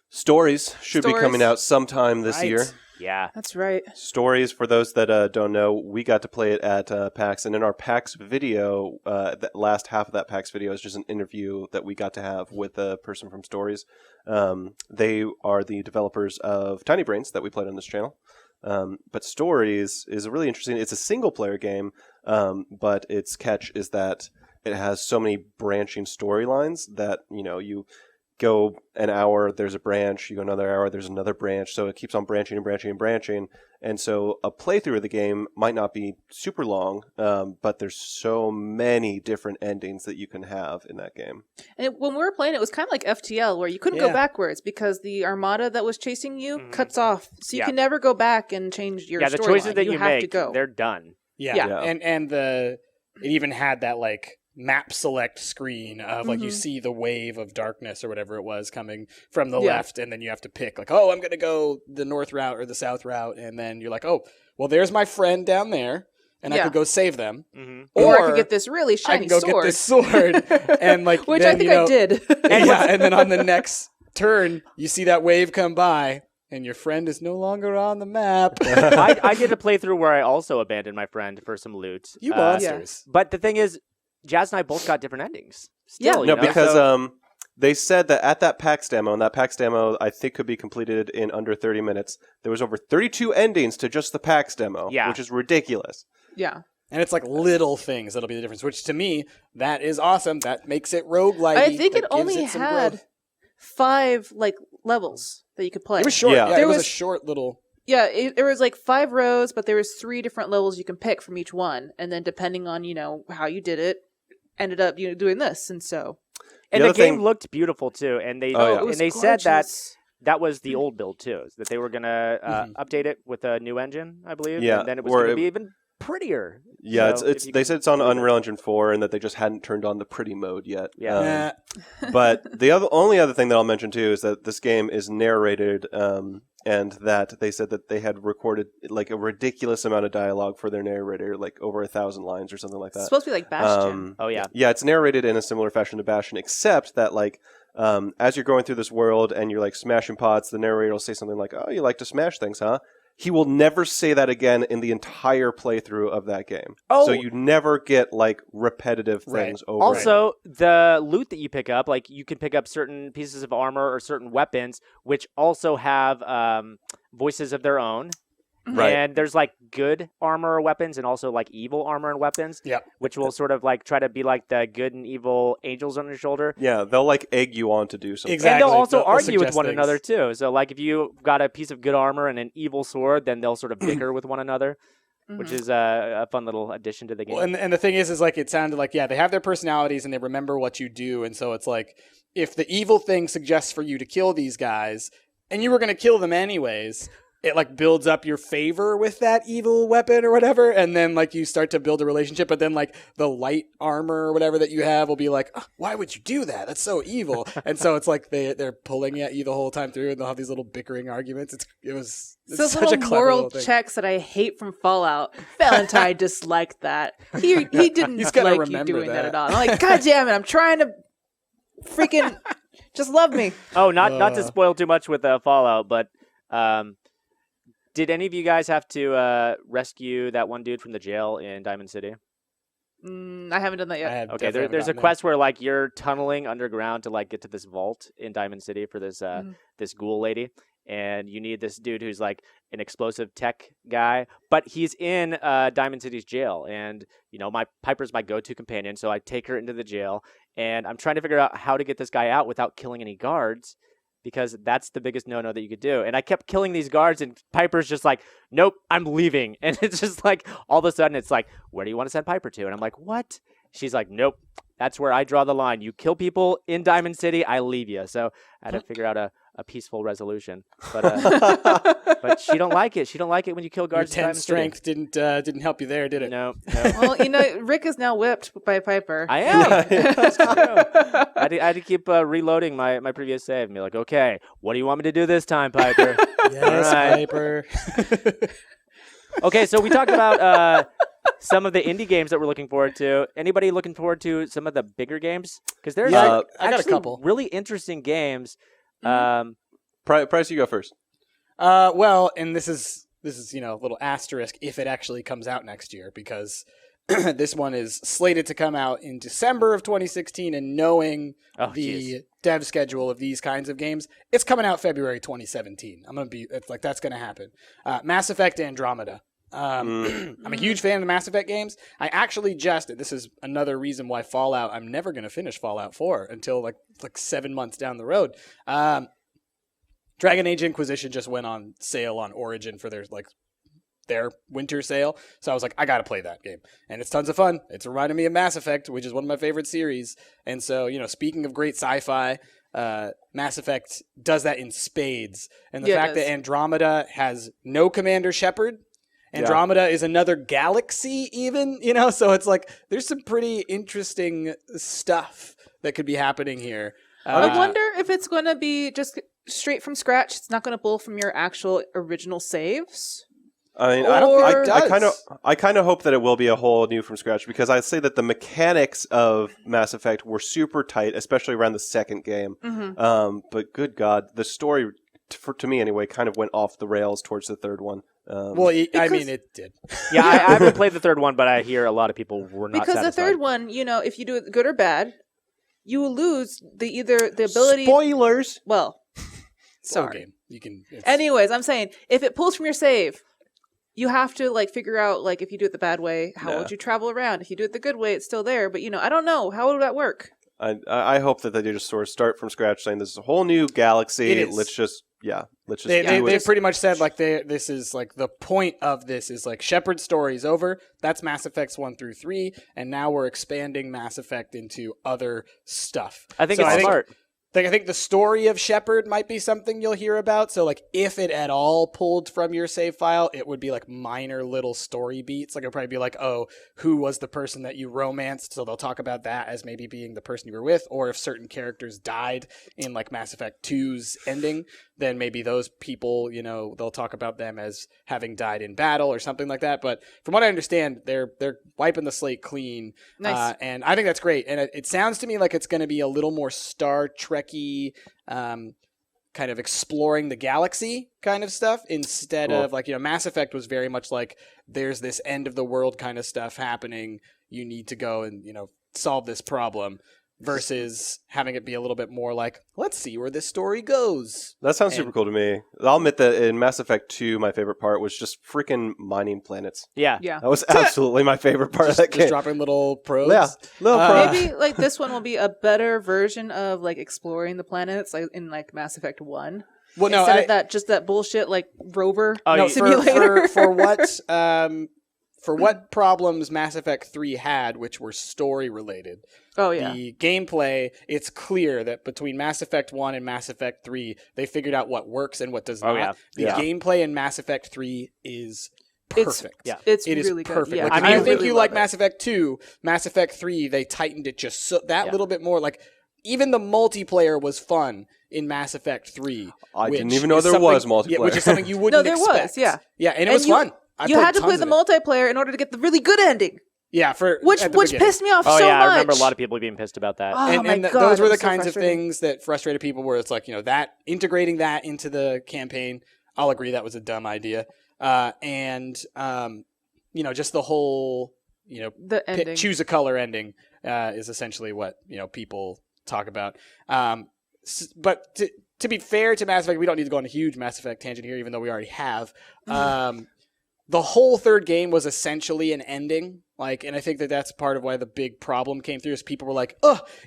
Stories should be coming out sometime this year. Yeah. That's right. Stories, for those that don't know, we got to play it at PAX, and in our PAX video, the last half of that PAX video is just an interview that we got to have with a person from Stories. They are the developers of Tiny Brains that we played on this channel. But Stories is really interesting. It's a single-player game, but its catch is that it has so many branching storylines that, you go an hour, there's a branch. You go another hour, there's another branch. So it keeps on branching and branching and branching. And so a playthrough of the game might not be super long, but there's so many different endings that you can have in that game. And when we were playing, it was kind of like FTL, where you couldn't go backwards because the armada that was chasing you cuts off. So you can never go back and change your storyline. The choices that you have make, to go. they're done. Yeah. And it even had that like map select screen of like you see the wave of darkness or whatever it was coming from the left, and then you have to pick like, oh, I'm gonna go the north route or the south route, and then you're like, oh, well, there's my friend down there, and I could go save them, or I could get this really shiny sword. I can go get this sword, and like which then, I think I did. And then on the next turn, you see that wave come by. And your friend is no longer on the map. I did a playthrough where I also abandoned my friend for some loot. You monsters. But the thing is, Jazz and I both got different endings. Still, because they said that at that PAX demo, and that PAX demo I think could be completed in under 30 minutes, there was over 32 endings to just the PAX demo, which is ridiculous. Yeah. And it's like little things that'll be the difference, which to me, that is awesome. That makes it roguelike. I think it only had 5 like levels that you could play. It was short. Yeah. It was a short little... Yeah, there was like 5 rows, but there was 3 different levels you can pick from each one. And then depending on, how you did it, ended up doing this. And so... And the game looked beautiful, too. And they said that was the old build, too. That they were going to update it with a new engine, I believe. Yeah. And then it was going to be even prettier. Yeah, so they said it's on Unreal Engine 4 and that they just hadn't turned on the pretty mode yet. Yeah. But the only other thing that I'll mention too is that this game is narrated, and that they said that they had recorded like a ridiculous amount of dialogue for their narrator, like over 1,000 lines or something like that. It's supposed to be like Bastion. Yeah, it's narrated in a similar fashion to Bastion, except that like as you're going through this world and you're like smashing pots, the narrator will say something like, "Oh, you like to smash things, huh?" He will never say that again in the entire playthrough of that game. Oh. So you never get like repetitive things over. Also, the loot that you pick up, like you can pick up certain pieces of armor or certain weapons, which also have voices of their own. Right. And there's like good armor or weapons and also like evil armor and weapons, which will sort of like try to be like the good and evil angels on your shoulder. Yeah, they'll like egg you on to do something. Exactly. And they'll also argue with one another too. So like if you got a piece of good armor and an evil sword, then they'll sort of bicker with one another, which is a fun little addition to the game. Well, and the thing is like it sounded like, they have their personalities and they remember what you do. And so it's like if the evil thing suggests for you to kill these guys and you were going to kill them anyways, it like builds up your favor with that evil weapon or whatever, and then like you start to build a relationship, but then like the light armor or whatever that you have will be like, oh, why would you do that? That's so evil. And so it's like they're pulling at you the whole time through, and they'll have these little bickering arguments. It's those such a little clever moral little thing. checks that I hate from Fallout. Valentine disliked that. He didn't like you doing that at all. I'm like, God damn it! I'm trying to freaking just love me. Oh, not to spoil too much with Fallout, but. Did any of you guys have to rescue that one dude from the jail in Diamond City? I haven't done that yet. Okay, there's a quest where like you're tunneling underground to like get to this vault in Diamond City for this this ghoul lady, and you need this dude who's like an explosive tech guy, but he's in Diamond City's jail, and my Piper's my go-to companion, so I take her into the jail, and I'm trying to figure out how to get this guy out without killing any guards. Because that's the biggest no-no that you could do. And I kept killing these guards, and Piper's just like, nope, I'm leaving. And it's just like, all of a sudden, it's like, where do you want to send Piper to? And I'm like, what? She's like, nope, that's where I draw the line. You kill people in Diamond City, I leave you. So I had to figure out a peaceful resolution. But but she don't like it. She don't like it when you kill guards. Your 10 strength didn't help you there, did it? No. Well, Rick is now whipped by Piper. I am. That's true. I had to keep reloading my previous save and be like, okay, what do you want me to do this time, Piper? Yes, Piper. Okay, so we talked about some of the indie games that we're looking forward to. Anybody looking forward to some of the bigger games? Because there's I got a couple really interesting games. Price, you go first. Well, and this is a little asterisk if it actually comes out next year, because this one is slated to come out in December of 2016, and knowing the dev schedule of these kinds of games, it's coming out February 2017. It's like that's going to happen. Mass Effect Andromeda. I'm a huge fan of the Mass Effect games. I actually this is another reason why Fallout, I'm never going to finish Fallout 4 until like 7 months down the road. Dragon Age Inquisition just went on sale on Origin for their winter sale. So I was like, I got to play that game. And it's tons of fun. It's reminding me of Mass Effect, which is one of my favorite series. And so, speaking of great sci-fi, Mass Effect does that in spades. And the fact that Andromeda has no Commander Shepard, Andromeda is another galaxy even, so it's like there's some pretty interesting stuff that could be happening here. I wonder if it's going to be just straight from scratch. It's not going to pull from your actual original saves. I mean, I don't think it does. I kind of hope that it will be a whole new from scratch, because I'd say that the mechanics of Mass Effect were super tight, especially around the second game. Mm-hmm. But good God, the story, to me anyway, kind of went off the rails towards the third one. I mean, it did. Yeah, I haven't played the third one, but I hear a lot of people were not because satisfied. The third one, if you do it good or bad, you will lose the ability. Spoilers. Well, sorry. Game. You can. Anyways, I'm saying if it pulls from your save, you have to figure out if you do it the bad way, how would you travel around? If you do it the good way, it's still there. But I don't know, how would that work? I hope that they just sort of start from scratch, saying this is a whole new galaxy. Let's just They pretty much said this is the point of this is Shepard's story is over. That's Mass Effects 1 through 3, and now we're expanding Mass Effect into other stuff. I think it's smart. I think the story of Shepard might be something you'll hear about. So, if it at all pulled from your save file, it would be minor little story beats. It'll probably be who was the person that you romanced? So they'll talk about that as maybe being the person you were with. Or if certain characters died in Mass Effect 2's ending, then maybe those people, they'll talk about them as having died in battle or something like that. But from what I understand, they're wiping the slate clean. Nice. And I think that's great. And it sounds to me like it's going to be a little more Star Trek-y, kind of exploring the galaxy kind of stuff instead of Mass Effect was very much there's this end of the world kind of stuff happening. You need to go and, solve this problem. Versus having it be a little bit more let's see where this story goes. That sounds super cool to me. I'll admit that in Mass Effect 2, my favorite part was just freaking mining planets. Yeah. That was absolutely my favorite part of that game. Just dropping little probes. Yeah, little probes. Maybe this one will be a better version of exploring the planets in Mass Effect 1. Well, no, instead of that bullshit rover simulator. For what problems Mass Effect 3 had, which were story related. Oh, yeah. The gameplay, it's clear that between Mass Effect 1 and Mass Effect 3, they figured out what works and what does not. Yeah. The gameplay in Mass Effect 3 is perfect. It's it really is perfect. good. Yeah. If you think you like Mass Effect 2, Mass Effect 3, they tightened it just little bit more. Even the multiplayer was fun in Mass Effect 3. I didn't even know there was multiplayer. Yeah, which is something you wouldn't expect. No, there was, yeah. Yeah, and it was fun. You had to play the multiplayer in order to get the really good ending. Yeah, which pissed me off so much. I remember a lot of people being pissed about that. Oh, my God, those were the kinds of things that frustrated people. Where it's that integrating that into the campaign. I'll agree that was a dumb idea. Just the whole the ending. Choose a color ending is essentially what people talk about. But to be fair to Mass Effect, we don't need to go on a huge Mass Effect tangent here, even though we already have. The whole third game was essentially an ending. And I think that's part of why the big problem came through is people were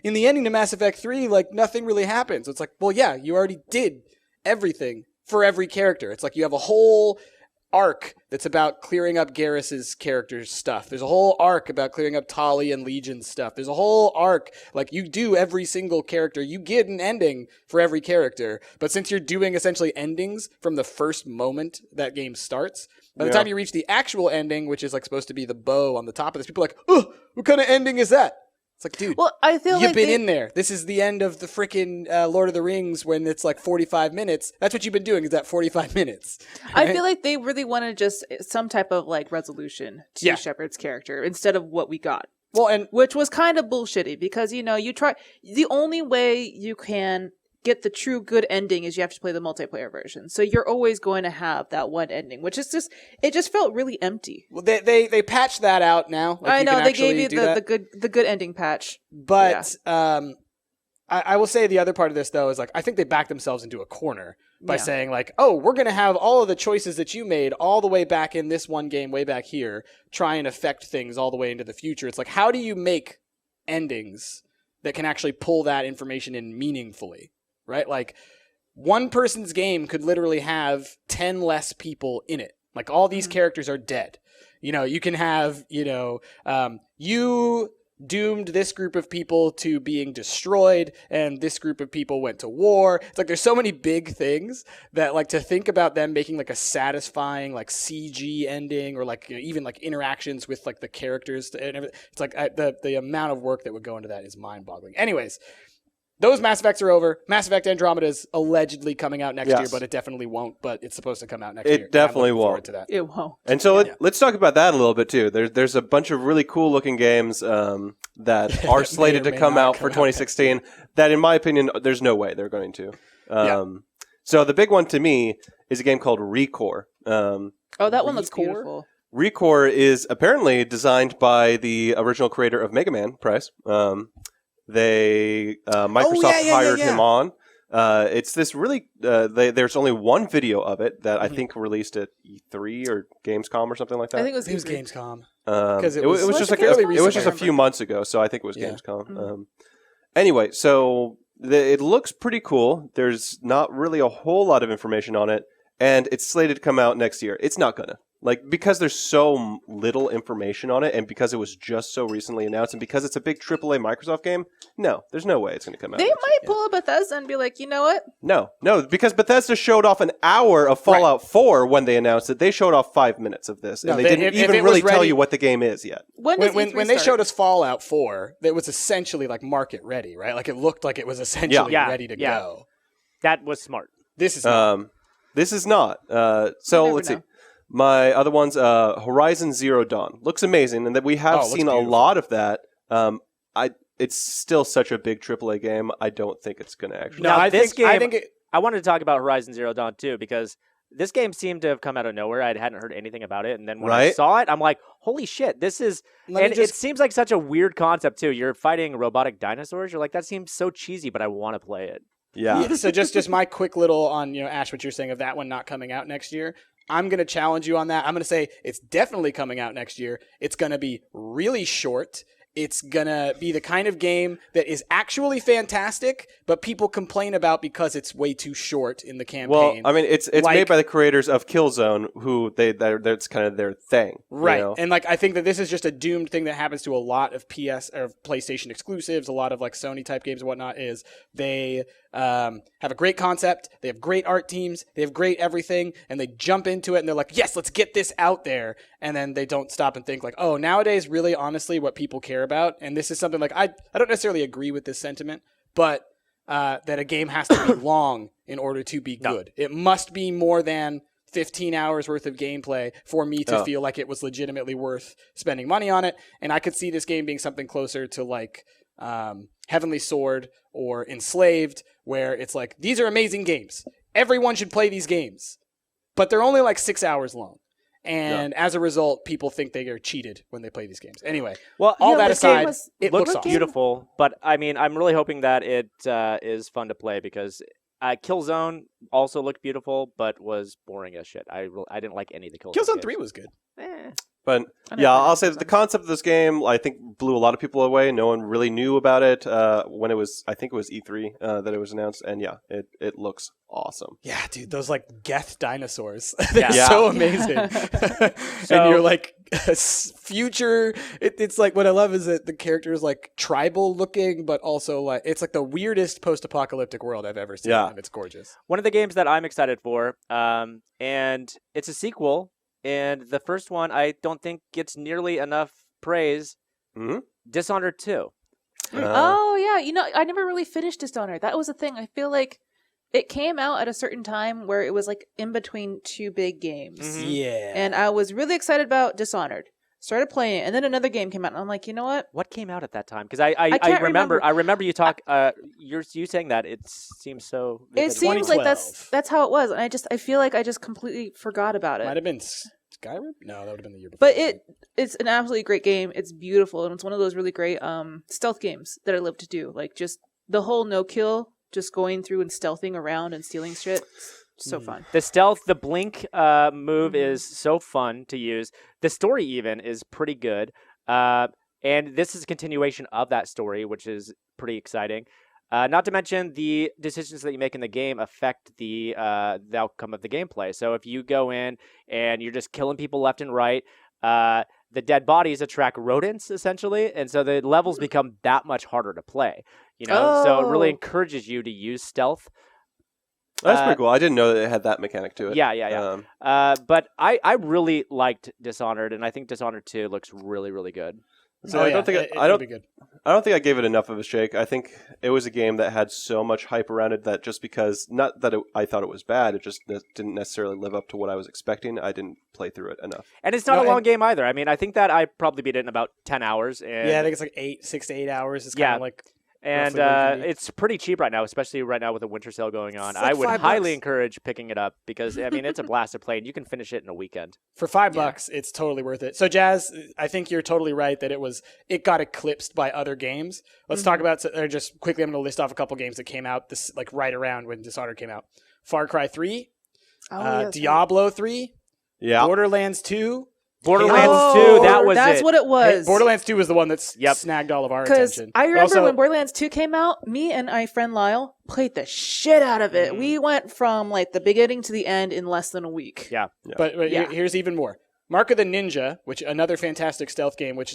in the ending to Mass Effect 3, nothing really happens. It's well, yeah, you already did everything for every character. It's you have a whole arc that's about clearing up Garrus's character's stuff. There's a whole arc about clearing up Tali and Legion's stuff. There's a whole arc, you do every single character. You get an ending for every character. But since you're doing essentially endings from the first moment that game starts, by the time you reach the actual ending, which is supposed to be the bow on the top of this, people are oh, what kind of ending is that? It's dude, well, I feel you've been in there. This is the end of the freaking Lord of the Rings when it's 45 minutes. That's what you've been doing is that 45 minutes. Right? I feel like they really wanted just some type of resolution to Shepard's character instead of what we got. Well, which was kind of bullshitty because, you try, the only way you can get the true good ending is you have to play the multiplayer version. So you're always going to have that one ending, which is it just felt really empty. Well, they patched that out now. I know they gave you the good ending patch. But I will say the other part of this though is I think they backed themselves into a corner by saying like, oh, we're going to have all of the choices that you made all the way back in this one game, way back here, try and affect things all the way into the future. It's like, how do you make endings that can actually pull that information in meaningfully, right? Like, one person's game could literally have 10 less people in it. Like, all these characters are dead. You know, you can have, you doomed this group of people to being destroyed, and this group of people went to war. It's like, there's so many big things that, like, to think about them making like a satisfying like CG ending, or like, even like interactions with like the characters and everything. It's like the amount of work that would go into that is mind-boggling. Anyways, those Mass Effects are over. Mass Effect Andromeda is allegedly coming out next year, but it definitely won't. But it's supposed to come out next year. It definitely won't. To that. It won't. And so let's talk about that a little bit too. There's a bunch of really cool looking games that are slated to come out for 2016 that, in my opinion, there's no way they're going to. So the big one to me is a game called Recore. That one looks beautiful. Recore is apparently designed by the original creator of Mega Man, Price. Microsoft hired him on. It's this really. There's only one video of it that I think released at E3 or Gamescom or something like that. I think it was Gamescom. Because it was just a few months ago, so I think it was Gamescom. Anyway, so it looks pretty cool. There's not really a whole lot of information on it, and it's slated to come out next year. It's not gonna. Like, because there's so little information on it, and because it was just so recently announced, and because it's a big AAA Microsoft game, no, there's no way it's going to come out. They might pull a Bethesda and be like, you know what? No, because Bethesda showed off an hour of Fallout 4 when they announced it. They showed off 5 minutes of this, and they didn't even really tell you what the game is yet. When they showed us Fallout 4, it was essentially like market ready, right? Like, it looked like it was essentially ready to go. That was smart. This is not. This is not. So let's see. My other one's Horizon Zero Dawn. Looks amazing, and that we have seen a lot of that. It's still such a big AAA game. I don't think it's going to actually. No, I wanted to talk about Horizon Zero Dawn too, because this game seemed to have come out of nowhere. I hadn't heard anything about it, and then when I saw it, I'm like, "Holy shit! This is." It seems like such a weird concept too. You're fighting robotic dinosaurs. You're like, that seems so cheesy, but I want to play it. Yeah. So just my quick little on Ash, what you're saying of that one not coming out next year. I'm going to challenge you on that. I'm going to say it's definitely coming out next year. It's going to be really short. It's going to be the kind of game that is actually fantastic, but people complain about because it's way too short in the campaign. Well, I mean, it's made by the creators of Killzone, who that's kind of their thing. Right. You know? And I think that this is just a doomed thing that happens to a lot of PS or PlayStation exclusives, a lot of Sony type games and whatnot, is they have a great concept, they have great art teams, they have great everything, and they jump into it and they're like, yes, let's get this out there. And then they don't stop and think oh, nowadays, really, honestly, what people care about, and this is something I don't necessarily agree with this sentiment, but that a game has to be long in order to be good. It must be more than 15 hours worth of gameplay for me to feel like it was legitimately worth spending money on it. And I could see this game being something closer to Heavenly Sword or Enslaved, where it's these are amazing games. Everyone should play these games, but they're only 6 hours long. And as a result, people think they are cheated when they play these games. Anyway, all that aside, it looks beautiful. But I mean, I'm really hoping that it is fun to play, because Killzone also looked beautiful, but was boring as shit. I didn't like any of the Killzone. Killzone 3 was good. But I'll say that the concept of this game, I think, blew a lot of people away. No one really knew about it when it was, I think it was E3 that it was announced. And it looks awesome. Yeah, dude, those Geth dinosaurs. They're so amazing. And you're future. It's what I love is that the character is tribal looking, but also it's the weirdest post-apocalyptic world I've ever seen. Yeah. And it's gorgeous. One of the games that I'm excited for, and it's a sequel. And the first one, I don't think gets nearly enough praise. Mm-hmm. Dishonored 2. Oh, yeah. I never really finished Dishonored. That was a thing. I feel like it came out at a certain time where it was in between two big games. Mm-hmm. Yeah. And I was really excited about Dishonored. Started playing it, and then another game came out, and I'm like, you know what? What came out at that time? Because I remember. I remember you talk. You saying that it seems so. It seems like that's how it was, and I feel like I just completely forgot about it. Might have been Skyrim. No, that would have been the year before. But it's an absolutely great game. It's beautiful, and it's one of those really great stealth games that I love to do. Just the whole no kill, just going through and stealthing around and stealing shit. So fun. The stealth, the blink move is so fun to use. The story even is pretty good. And this is a continuation of that story, which is pretty exciting. Not to mention the decisions that you make in the game affect the outcome of the gameplay. So if you go in and you're just killing people left and right, the dead bodies attract rodents essentially, and so the levels become that much harder to play. So it really encourages you to use stealth. That's pretty cool. I didn't know that it had that mechanic to it. Yeah. But I really liked Dishonored, and I think Dishonored 2 looks really, really good. So I don't think I gave it enough of a shake. I think it was a game that had so much hype around it that just because not that I thought it was bad, it just didn't necessarily live up to what I was expecting. I didn't play through it enough. And it's not a long game either. I mean, I think that I probably beat it in about 10 hours. And I think it's like 6 to 8 hours. It's kind of like. And it's pretty cheap right now, especially right now with the winter sale going on. Like I would $5. highly encourage picking it up because, I mean, it's a blast to play, and you can finish it in a weekend. For $5, it's totally worth it. So, Jazz, I think you're totally right that it got eclipsed by other games. Let's talk about, just quickly, I'm going to list off a couple games that came out this like right around when Dishonored came out. Far Cry 3, Diablo 3, Borderlands 2, Borderlands 2, that was that's it. what it was. Borderlands 2 was the one that's snagged all of our attention. I remember when Borderlands 2 came out, me and my friend Lyle played the shit out of it. We went from like the beginning to the end in less than a week. Yeah. But here's even more. Mark of the Ninja, which another fantastic stealth game, which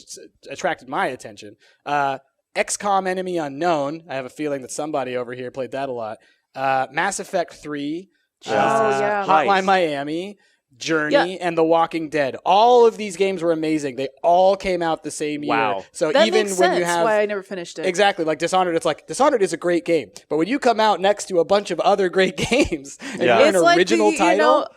attracted my attention. XCOM Enemy Unknown. I have a feeling that somebody over here played that a lot. Mass Effect 3. Hotline Miami. Journey and The Walking Dead. All of these games were amazing. They all came out the same year. Wow. So that even makes when sense you have why I never finished it. Exactly. Like Dishonored, it's like Dishonored is a great game. But when you come out next to a bunch of other great games and you're an original title.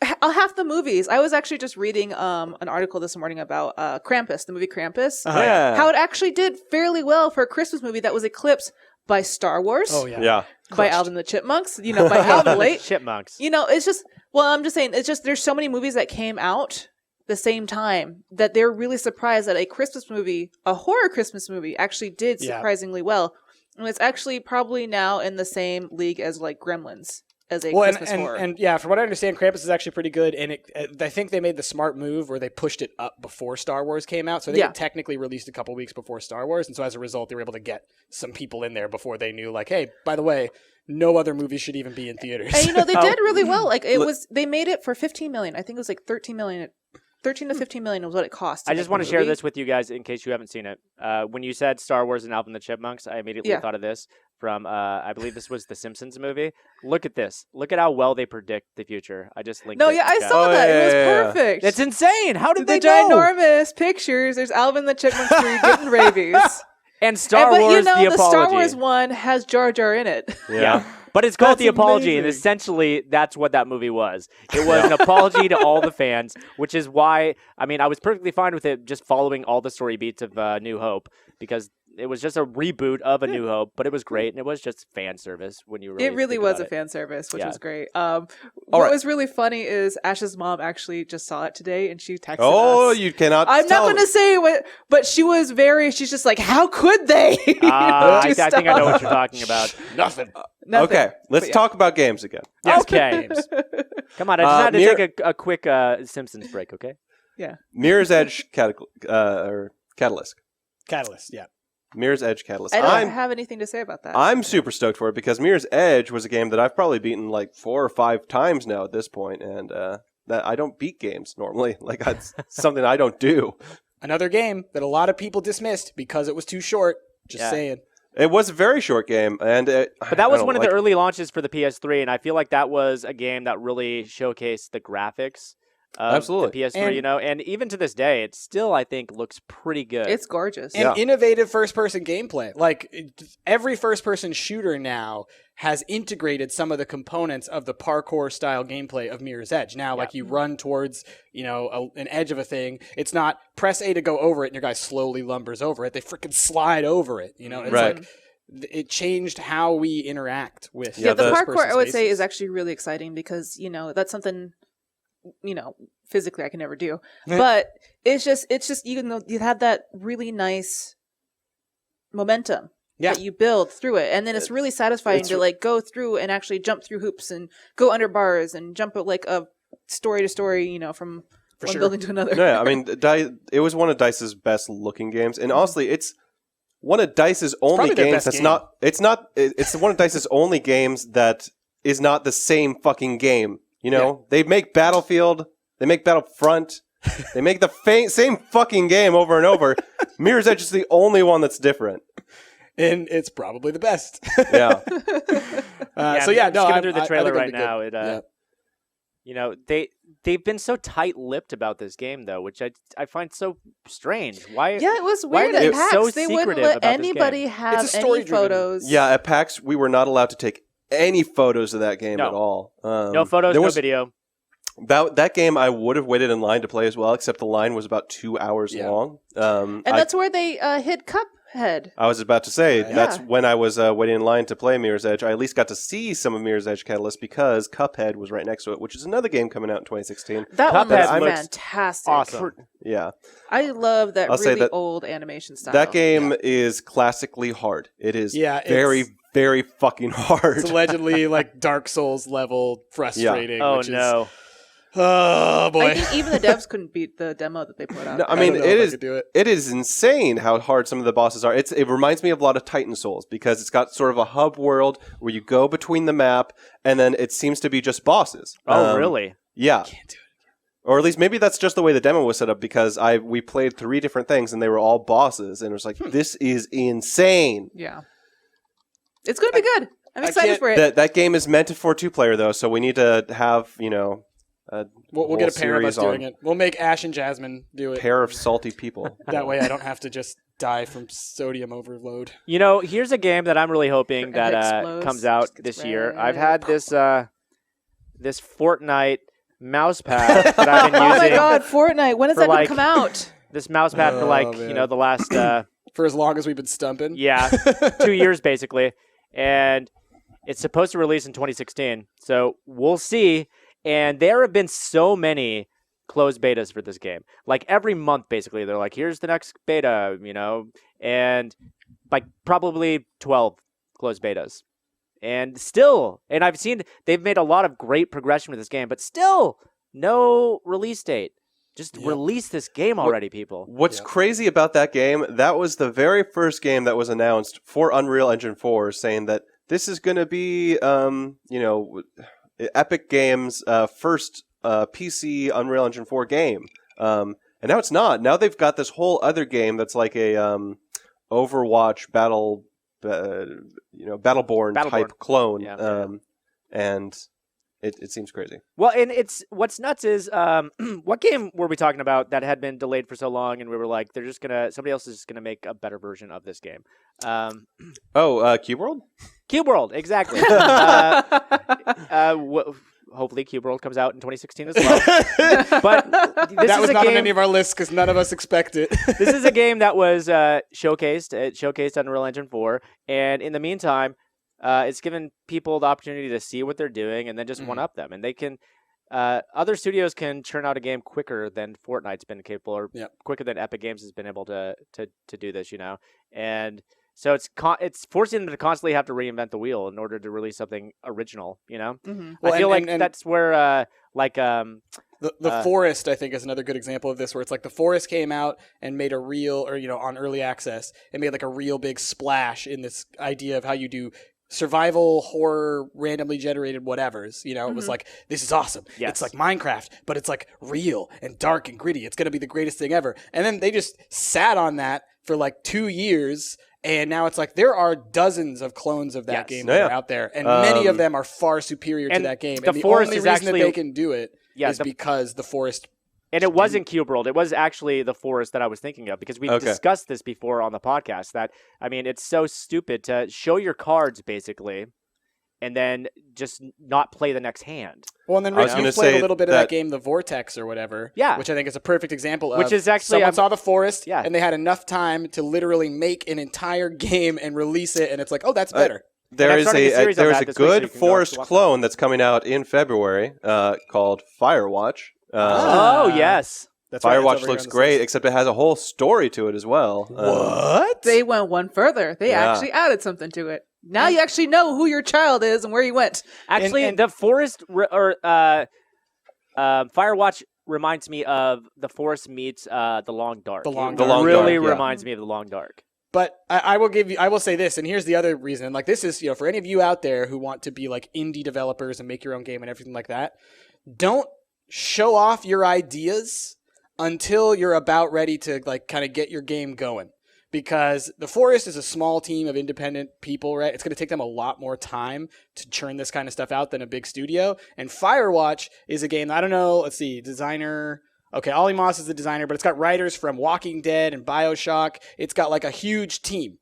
Half the movies. I was actually just reading an article this morning about Krampus, the movie Krampus. How it actually did fairly well for a Christmas movie that was eclipsed by Star Wars. Oh yeah. By Alvin and the Chipmunks. By Alvin Late. Chipmunks. It's just. Well, I'm just saying, it's just there's so many movies that came out the same time that they're really surprised that a Christmas movie, a horror Christmas movie, actually did surprisingly well. And it's actually probably now in the same league as like Gremlins as a Christmas horror. And from what I understand, Krampus is actually pretty good. And I think they made the smart move where they pushed it up before Star Wars came out. So they technically released a couple weeks before Star Wars. And so as a result, they were able to get some people in there before they knew, like, hey, by the way, no other movie should even be in theaters. And they did really well. Like they made it for $15 million. I think it was like $13 million. 13 to 15 million was what it cost. I just want to share this with you guys in case you haven't seen it. When you said Star Wars and Alvin and the Chipmunks, I immediately thought of this from, I believe this was the Simpsons movie. Look at this. Look at how well they predict the future. I just linked it. I saw that. It was perfect. It's insane. How did they know? The ginormous pictures. There's Alvin and the Chipmunks 3 getting rabies. And Star Wars, The Apology. The Star Wars one has Jar Jar in it. Yeah. But it's called The Apology, and essentially that's what that movie was. It was an apology to all the fans, which is why, I was perfectly fine with it just following all the story beats of New Hope, because it was just a reboot of A New Hope, but it was great, and it was just fan service when you really It really think was about a fan service, which was great. What was really funny is Ash's mom actually just saw it today, and she texted us. Oh, you cannot I'm not going to say what, but she's just like, how could they? I think I know what you're talking about. Nothing. Okay, let's talk about games again. Yes, okay. Come on, I just had to take a quick Simpsons break, okay? Yeah. Mirror's Edge Catalyst. Catalyst, yeah. Mirror's Edge Catalyst. I don't have anything to say about that. I'm super stoked for it because Mirror's Edge was a game that I've probably beaten like 4 or 5 times now at this point, and that I don't beat games normally. Like that's something I don't do. Another game that a lot of people dismissed because it was too short. Just saying. It was a very short game, but that was one of the early launches for the PS3, and I feel like that was a game that really showcased the graphics of the PS3, and even to this day, it still, I think, looks pretty good. It's gorgeous. And innovative first-person gameplay. Like, every first-person shooter now has integrated some of the components of the parkour-style gameplay of Mirror's Edge. Now, like, you run towards, an edge of a thing. It's not press A to go over it, and your guy slowly lumbers over it. They freaking slide over it, It's like, it changed how we interact with the parkour, I would say, is actually really exciting because, that's something... physically I can never do, but it's just you have that really nice momentum that you build through it. And then it's really satisfying to like go through and actually jump through hoops and go under bars and jump like a story to story, you know, from one building to another. Yeah, I mean, it was one of DICE's best looking games, and honestly, it's one of DICE's only games that's not. It's one of DICE's only games that is not the same fucking game. You know, they make Battlefield, they make Battlefront, they make the same fucking game over and over. Mirror's Edge is the only one that's different. And it's probably the best. Yeah. Skipping through the trailer right now. You know, they've been so tight-lipped about this game, though, which I find so strange. Why? Yeah, it was weird at PAX. So they wouldn't let anybody have any photos. Yeah, at PAX, we were not allowed to take any photos of that game at all. No photos, no video. That game, I would have waited in line to play as well, except the line was about 2 hours long. And that's where they hid Cuphead. I was about to say, that's when I was waiting in line to play Mirror's Edge. I at least got to see some of Mirror's Edge Catalyst because Cuphead was right next to it, which is another game coming out in 2016. That one was fantastic. Awesome. Yeah. I love that old animation style. That game is classically hard. It is very, very fucking hard. It's allegedly like Dark Souls level frustrating. Yeah. Oh, no. Oh boy! I think even the devs couldn't beat the demo that they put out. No, I mean, it is insane how hard some of the bosses are. It reminds me of a lot of Titan Souls because it's got sort of a hub world where you go between the map, and then it seems to be just bosses. Oh, really? Yeah. I can't do it. Or at least maybe that's just the way the demo was set up because we played 3 different things and they were all bosses, and it was like this is insane. Yeah, it's going to be good. I'm excited for it. That game is meant for 2-player though, so we need to have we'll get a pair of us doing it. We'll make Ash and Jasmine do it. Pair of salty people. That way I don't have to just die from sodium overload. You know, here's a game that I'm really hoping that comes out this year. I've had this Fortnite mouse pad that I've been using. Oh my god, Fortnite! When is that going to come out? This mouse pad for the last for as long as we've been stumping. Yeah, 2 years basically, and it's supposed to release in 2016. So we'll see. And there have been so many closed betas for this game. Like every month, basically, they're like, here's the next beta, you know, and like probably 12 closed betas. And I've seen they've made a lot of great progression with this game, but still no release date. Just release this game already, people. What's crazy about that game, that was the very first game that was announced for Unreal Engine 4 saying that this is going to be, Epic Games' first PC Unreal Engine 4 game. And now it's not. Now they've got this whole other game that's like a Overwatch Battleborn type clone. And it seems crazy. Well, and what's nuts is what game were we talking about that had been delayed for so long, and we were like, somebody else is just gonna make a better version of this game. Cube World? Cube World, exactly. Hopefully Cube World comes out in 2016 as well. But that was not on any of our lists because none of us expect it. This is a game that was showcased. It showcased Unreal Engine 4, and in the meantime, it's given people the opportunity to see what they're doing and then just one-up them. And they can other studios can churn out a game quicker than Fortnite's been capable, or quicker than Epic Games has been able to do this, you know. And so it's forcing them to constantly have to reinvent the wheel in order to release something original, you know. Mm-hmm. Well, I feel like that's where the Forest, I think, is another good example of this, where it's like the Forest came out and made a real, or on early access, and made like a real big splash in this idea of how you do survival, horror, randomly generated whatevers. It was like, this is awesome. Yes. It's like Minecraft, but it's like real and dark and gritty. It's going to be the greatest thing ever. And then they just sat on that for like 2 years. And now it's like there are dozens of clones of that game that are out there. And many of them are far superior to that game. And the only reason that they can do it is because the Forest... And it wasn't Cube World. It was actually the Forest that I was thinking of, because we discussed this before on the podcast. That, I mean, it's so stupid to show your cards, basically, and then just not play the next hand. Well, and then Rich, you played a little bit of that game, The Vortex or whatever, which I think is a perfect example of. Which is actually someone saw the Forest, and they had enough time to literally make an entire game and release it, and it's like, oh, that's better. There is a good Forest clone that's coming out in February called Firewatch. Yes. That's right, it's Firewatch over here looks on the great, Switch. except it has a whole story to it as well. What? They went one further. They Yeah. actually added something to it. Now you actually know who your child is and where he went. Actually, and- the forest Firewatch reminds me of the forest meets the Long Dark. The Long It Dark. The Long really Dark, yeah. reminds me of the Long Dark. But I will say this, and here's the other reason. Like, this is, for any of you out there who want to be like indie developers and make your own game and everything like that, don't show off your ideas until you're about ready to like kind of get your game going. Because the Forest is a small team of independent people, right? It's going to take them a lot more time to churn this kind of stuff out than a big studio. And Firewatch is a game, I don't know, let's see, designer... Okay, Ollie Moss is the designer, but it's got writers from Walking Dead and BioShock. It's got like a huge team.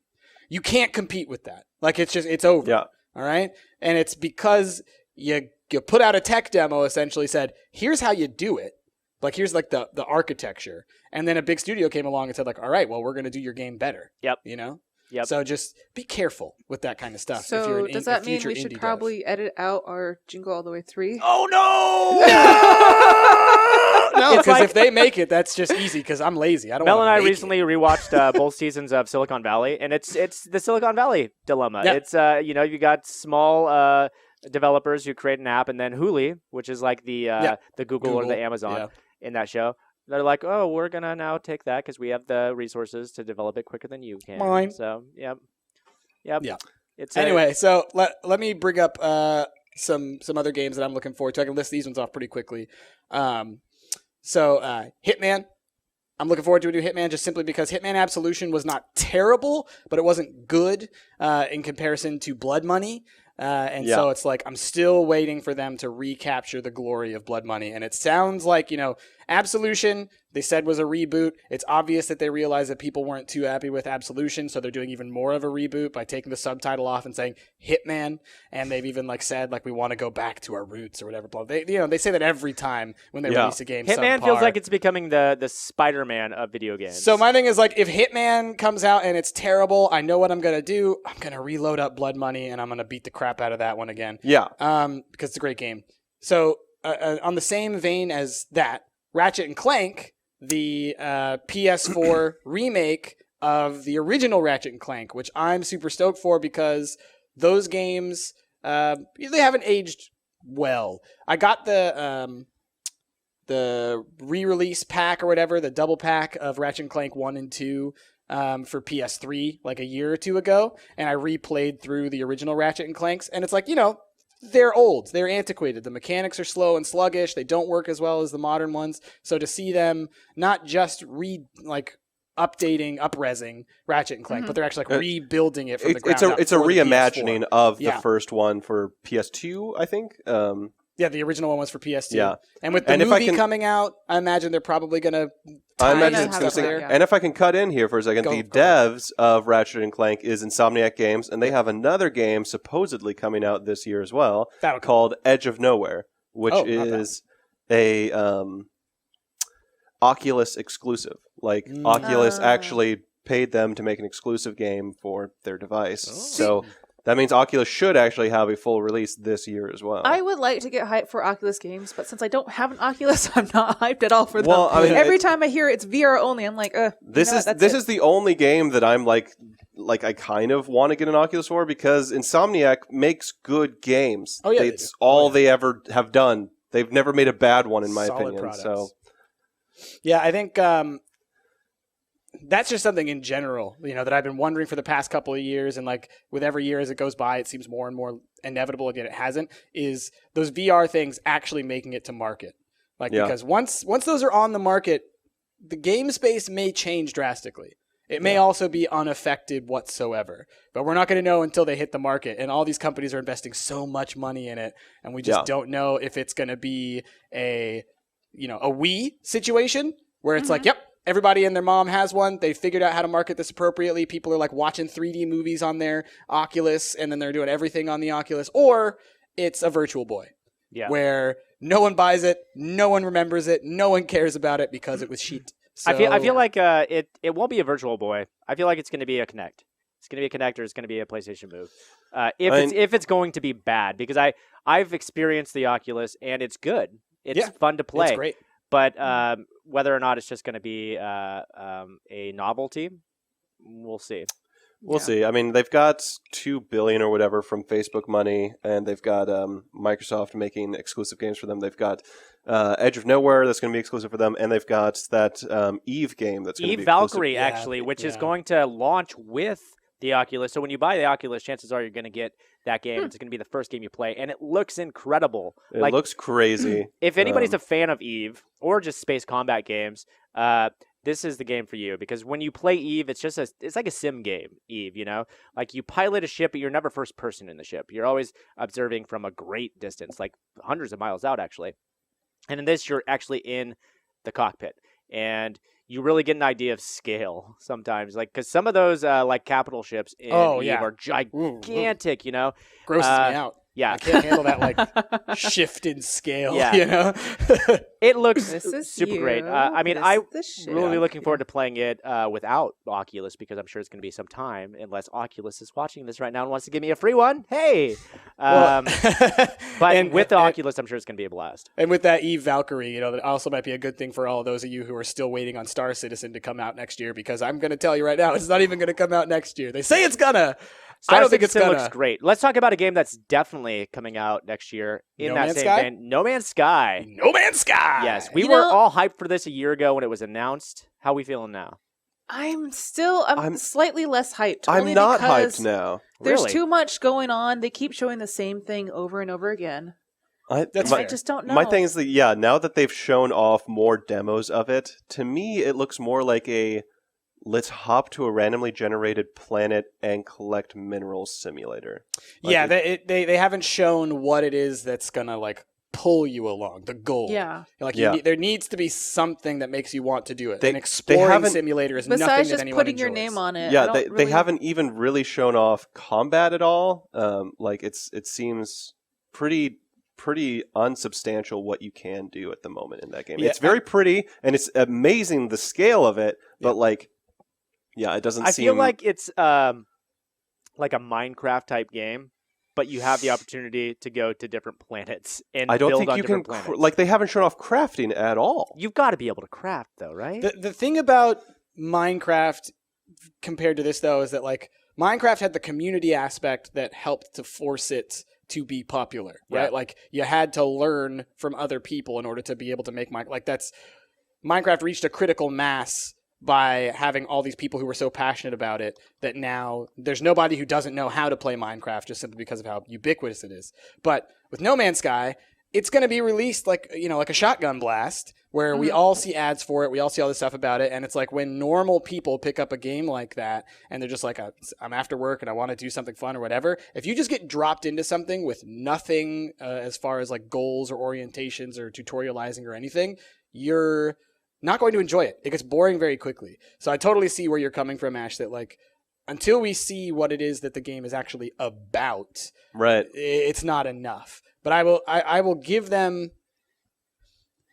You can't compete with that. Like, it's over. Yeah. All right? And it's because you put out a tech demo, essentially said, here's how you do it. Like, here's like the architecture. And then a big studio came along and said, like, all right, well, we're going to do your game better. Yep. Yep. So just be careful with that kind of stuff. if you're So an does a that mean future we should indie dev. probably edit out our Jingle All the Way 3? Oh, no! No, It's because like- if they make it, that's just easy because I'm lazy. I don't Mel want and to I recently rewatched both seasons of Silicon Valley, and it's the Silicon Valley dilemma. Yeah. It's you got small developers who create an app, and then Hulu, which is like the Google or the Amazon in that show. They're like, oh, we're gonna now take that because we have the resources to develop it quicker than you can. Mine. So, yep. Yeah. It's Anyway, so let me bring up some other games that I'm looking forward to. I can list these ones off pretty quickly. Hitman. I'm looking forward to a new Hitman just simply because Hitman Absolution was not terrible, but it wasn't good in comparison to Blood Money. So it's like I'm still waiting for them to recapture the glory of Blood Money. And it sounds like, Absolution, they said was a reboot. It's obvious that they realized that people weren't too happy with Absolution, so they're doing even more of a reboot by taking the subtitle off and saying Hitman. And they've even said we want to go back to our roots or whatever. They say that every time when they release a game. Hitman subpar. feels like it's becoming the Spider-Man of video games. So my thing is if Hitman comes out and it's terrible, I know what I'm gonna do. I'm gonna reload up Blood Money and I'm gonna beat the crap out of that one again. Yeah. Because it's a great game. So on the same vein as that, Ratchet and Clank, the PS4 remake of the original Ratchet and Clank, which I'm super stoked for because those games they haven't aged well. I got the re-release pack or whatever, the double pack of Ratchet and Clank 1 and 2 for PS3 a year or two ago, and I replayed through the original Ratchet and Clanks, and it's they're old, they're antiquated, the mechanics are slow and sluggish, they don't work as well as the modern ones, so to see them not just up-resing Ratchet and Clank, but they're actually rebuilding it from the ground up. It's a for the reimagining PS4. of the first one for PS2, I think. Yeah, the original one was for PS2. Yeah. And with the movie coming out, I imagine they're probably going to... I imagine it's gonna say, yeah. and if I can cut in here for a second, Go. devs of Ratchet and Clank is Insomniac Games, and they have another game supposedly coming out this year as well called Edge of Nowhere, which is a Oculus exclusive. Oculus actually paid them to make an exclusive game for their device. Oh. So that means Oculus should actually have a full release this year as well. I would like to get hyped for Oculus games, but since I don't have an Oculus, I'm not hyped at all for them. Well, I mean, every time I hear it's VR only, I'm like, This is the only game that I'm like I kind of want to get an Oculus for because Insomniac makes good games. Oh yeah, It's all they ever have done. They've never made a bad one in my Solid opinion. products. So yeah, I think that's just something in general, that I've been wondering for the past couple of years, and with every year as it goes by, it seems more and more inevitable. Again, it hasn't. Is those VR things actually making it to market? Because once those are on the market, the game space may change drastically. It may also be unaffected whatsoever, but we're not going to know until they hit the market. And all these companies are investing so much money in it, and we just don't know if it's going to be a Wii situation where it's yep. Everybody and their mom has one. They figured out how to market this appropriately. People are watching 3D movies on their Oculus, and then they're doing everything on the Oculus. Or it's a Virtual Boy, where no one buys it, no one remembers it, no one cares about it because it was shit. So, I feel like it won't be a Virtual Boy. I feel like it's going to be a Kinect. It's going to be a Kinect or it's going to be a PlayStation Move. If it's going to be bad, because I've experienced the Oculus and it's good. It's fun to play. It's great. But whether or not it's just going to be a novelty, we'll see. We'll see. I mean, they've got $2 billion or whatever from Facebook money, and they've got Microsoft making exclusive games for them. They've got Edge of Nowhere that's going to be exclusive for them, and they've got that Eve game that's going to be Valkyrie, exclusive. actually, which is going to launch with the Oculus. So when you buy the Oculus, chances are you're going to get that game. It's going to be the first game you play, and it looks incredible. It looks crazy. If anybody's a fan of Eve or just space combat games, this is the game for you, because when you play Eve, it's like a sim game, Eve, you know? Like, you pilot a ship, but you're never first person in the ship. You're always observing from a great distance, like hundreds of miles out, actually. And in this, you're actually in the cockpit, and you really get an idea of scale sometimes. Like, because some of those, like, capital ships in Eve are gigantic, you know? Grosses me out. Yeah. I can't handle that, like, shift in scale, Yeah. you know? It looks This is super you. great. I mean, This I'm is the ship. really looking forward to playing it without Oculus, because I'm sure it's going to be some time, unless Oculus is watching this right now and wants to give me a free one. Hey! But with the Oculus, I'm sure it's going to be a blast. And with that Eve Valkyrie, you know, that also might be a good thing for all those of you who are still waiting on Star Citizen to come out next year, because I'm going to tell you right now, it's not even going to come out next year. They say it's gonna. I don't think it's Citizen gonna. looks great. Let's talk about a game that's definitely coming out next year in No that Man's same Sky? vein. No Man's Sky. No Man's Sky. Yes, we You were know- all hyped for this a year ago when it was announced. How are we feeling now? I'm slightly less hyped. only I'm not because hyped now. There's Really? too much going on. They keep showing the same thing over and over again. That's I fair. just don't know. My thing is that, now that they've shown off more demos of it, to me it looks more like a let's hop to a randomly generated planet and collect minerals simulator. Like Yeah, they haven't shown what it is that's gonna like pull you along. The goal. Yeah. Like Yeah. there needs to be something that makes you want to do it. They- An they exploring haven't- simulator is nothing Besides that just anyone putting your enjoys. name on it. I Yeah, don't they really- haven't even really shown off combat at all. Like it seems pretty unsubstantial what you can do at the moment in that game. Yeah, It's very pretty and it's amazing the scale of it, but it doesn't I seem. feel like it's like a Minecraft type game, but you have the opportunity to go to different planets and I don't build think on you can. different planets. Like they haven't shown off crafting at all. You've got to be able to craft, though, right? The thing about Minecraft compared to this though is that like Minecraft had the community aspect that helped to force it to be popular, right? Yeah. Like you had to learn from other people in order to be able to make Minecraft reached a critical mass by having all these people who were so passionate about it that now there's nobody who doesn't know how to play Minecraft just simply because of how ubiquitous it is. But with No Man's Sky, it's going to be released like a shotgun blast where we all see ads for it. We all see all this stuff about it. And it's like when normal people pick up a game like that and they're just like, I'm after work and I want to do something fun or whatever. If you just get dropped into something with nothing as far as like goals or orientations or tutorializing or anything, you're not going to enjoy it. It gets boring very quickly. So I totally see where you're coming from, Ash, that like until we see what it is that the game is actually about, Right. it's not enough. But I will give them.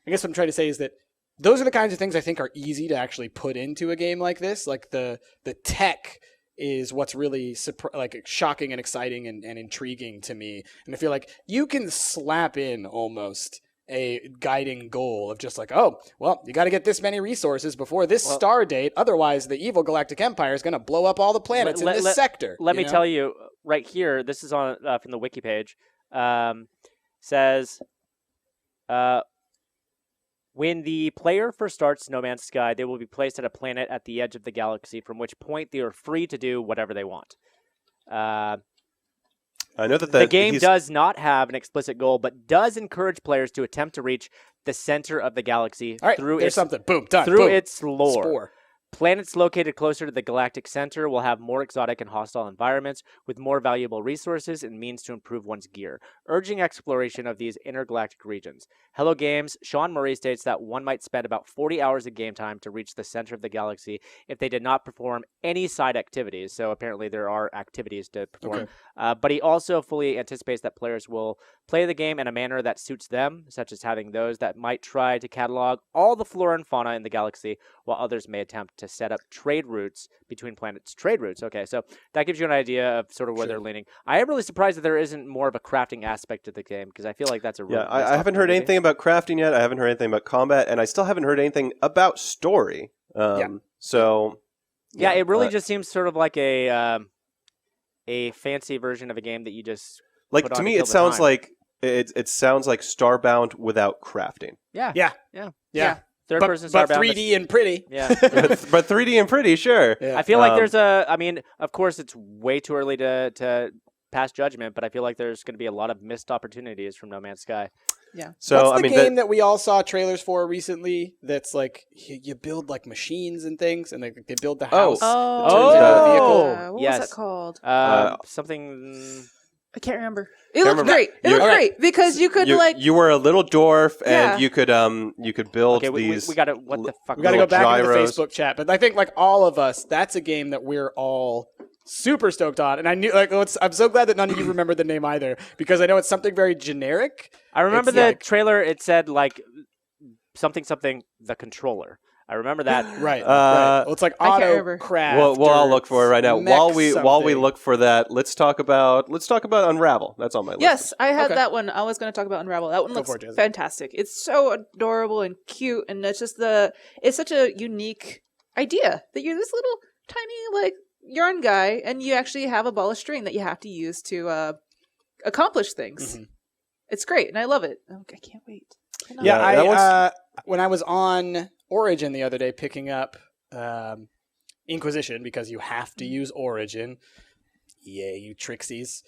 I guess what I'm trying to say is that those are the kinds of things I think are easy to actually put into a game like this. Like the tech is what's really like shocking and exciting and intriguing to me. And I feel like you can slap in almost a guiding goal of just like, oh, well, you got to get this many resources before this star date. Otherwise, the evil Galactic Empire is going to blow up all the planets in this sector. Let me tell you right here. This is on from the wiki page. Says, when the player first starts No Man's Sky, they will be placed at a planet at the edge of the galaxy, from which point they are free to do whatever they want. I know that the game does not have an explicit goal, but does encourage players to attempt to reach the center of the galaxy all right, through there's something. Boom, done. through Boom. its lore. Spore. Planets located closer to the galactic center will have more exotic and hostile environments with more valuable resources and means to improve one's gear, urging exploration of these intergalactic regions. Hello Games, Sean Murray states that one might spend about 40 hours of game time to reach the center of the galaxy if they did not perform any side activities. So apparently there are activities to perform. Okay. But he also fully anticipates that players will play the game in a manner that suits them, such as having those that might try to catalog all the flora and fauna in the galaxy, while others may attempt to set up trade routes between planets. Trade routes. Okay, so that gives you an idea of sort of where they're leaning. I am really surprised that there isn't more of a crafting aspect to the game because I feel like that's a really I haven't heard anything about crafting yet. I haven't heard anything about combat, and I still haven't heard anything about story. So yeah, it really just seems sort of like a fancy version of a game that you just like put to on me. kill It the sounds time. like it sounds like Starbound without crafting. Yeah. Third person But Starbound. 3D and pretty. Yeah. But 3D and pretty, sure. Yeah. I feel like there's I mean, of course, it's way too early to pass judgment, but I feel like there's going to be a lot of missed opportunities from No Man's Sky. Yeah. So What's the I mean, game that we all saw trailers for recently? That's like you build like machines and things, and they build the house. Oh, that turns into a vehicle. what yes. was that called? Something. I can't remember. It looked remember. great. It looked great because you could you were a little dwarf, Yeah. and you could build Okay, these. we got to. What the fuck? We got to go Little back into the gyros. Facebook chat, but I think like all of us, that's a game that we're all super stoked on. And I knew I'm so glad that none of you remember the name either because I know it's something very generic. I remember It's the like- trailer. It said like something the controller. I remember that. Right. Uh, Well, it's like I can't auto remember. craft. Well, I'll look for it right now. mech While we something. look for that, let's talk about Unravel. That's on my list. Yes, I had Okay. that one. I was going to talk about Unravel. That one looks for it, Jessica. fantastic. It's so adorable and cute, and it's just it's such a unique idea that you're this little tiny like yarn guy, and you actually have a ball of string that you have to use to accomplish things. Mhm. It's great, and I love it. Oh, I can't wait. Yeah, Yeah, that one's- when I was on Origin the other day picking up Inquisition because you have to use Origin. Yeah, you trixies.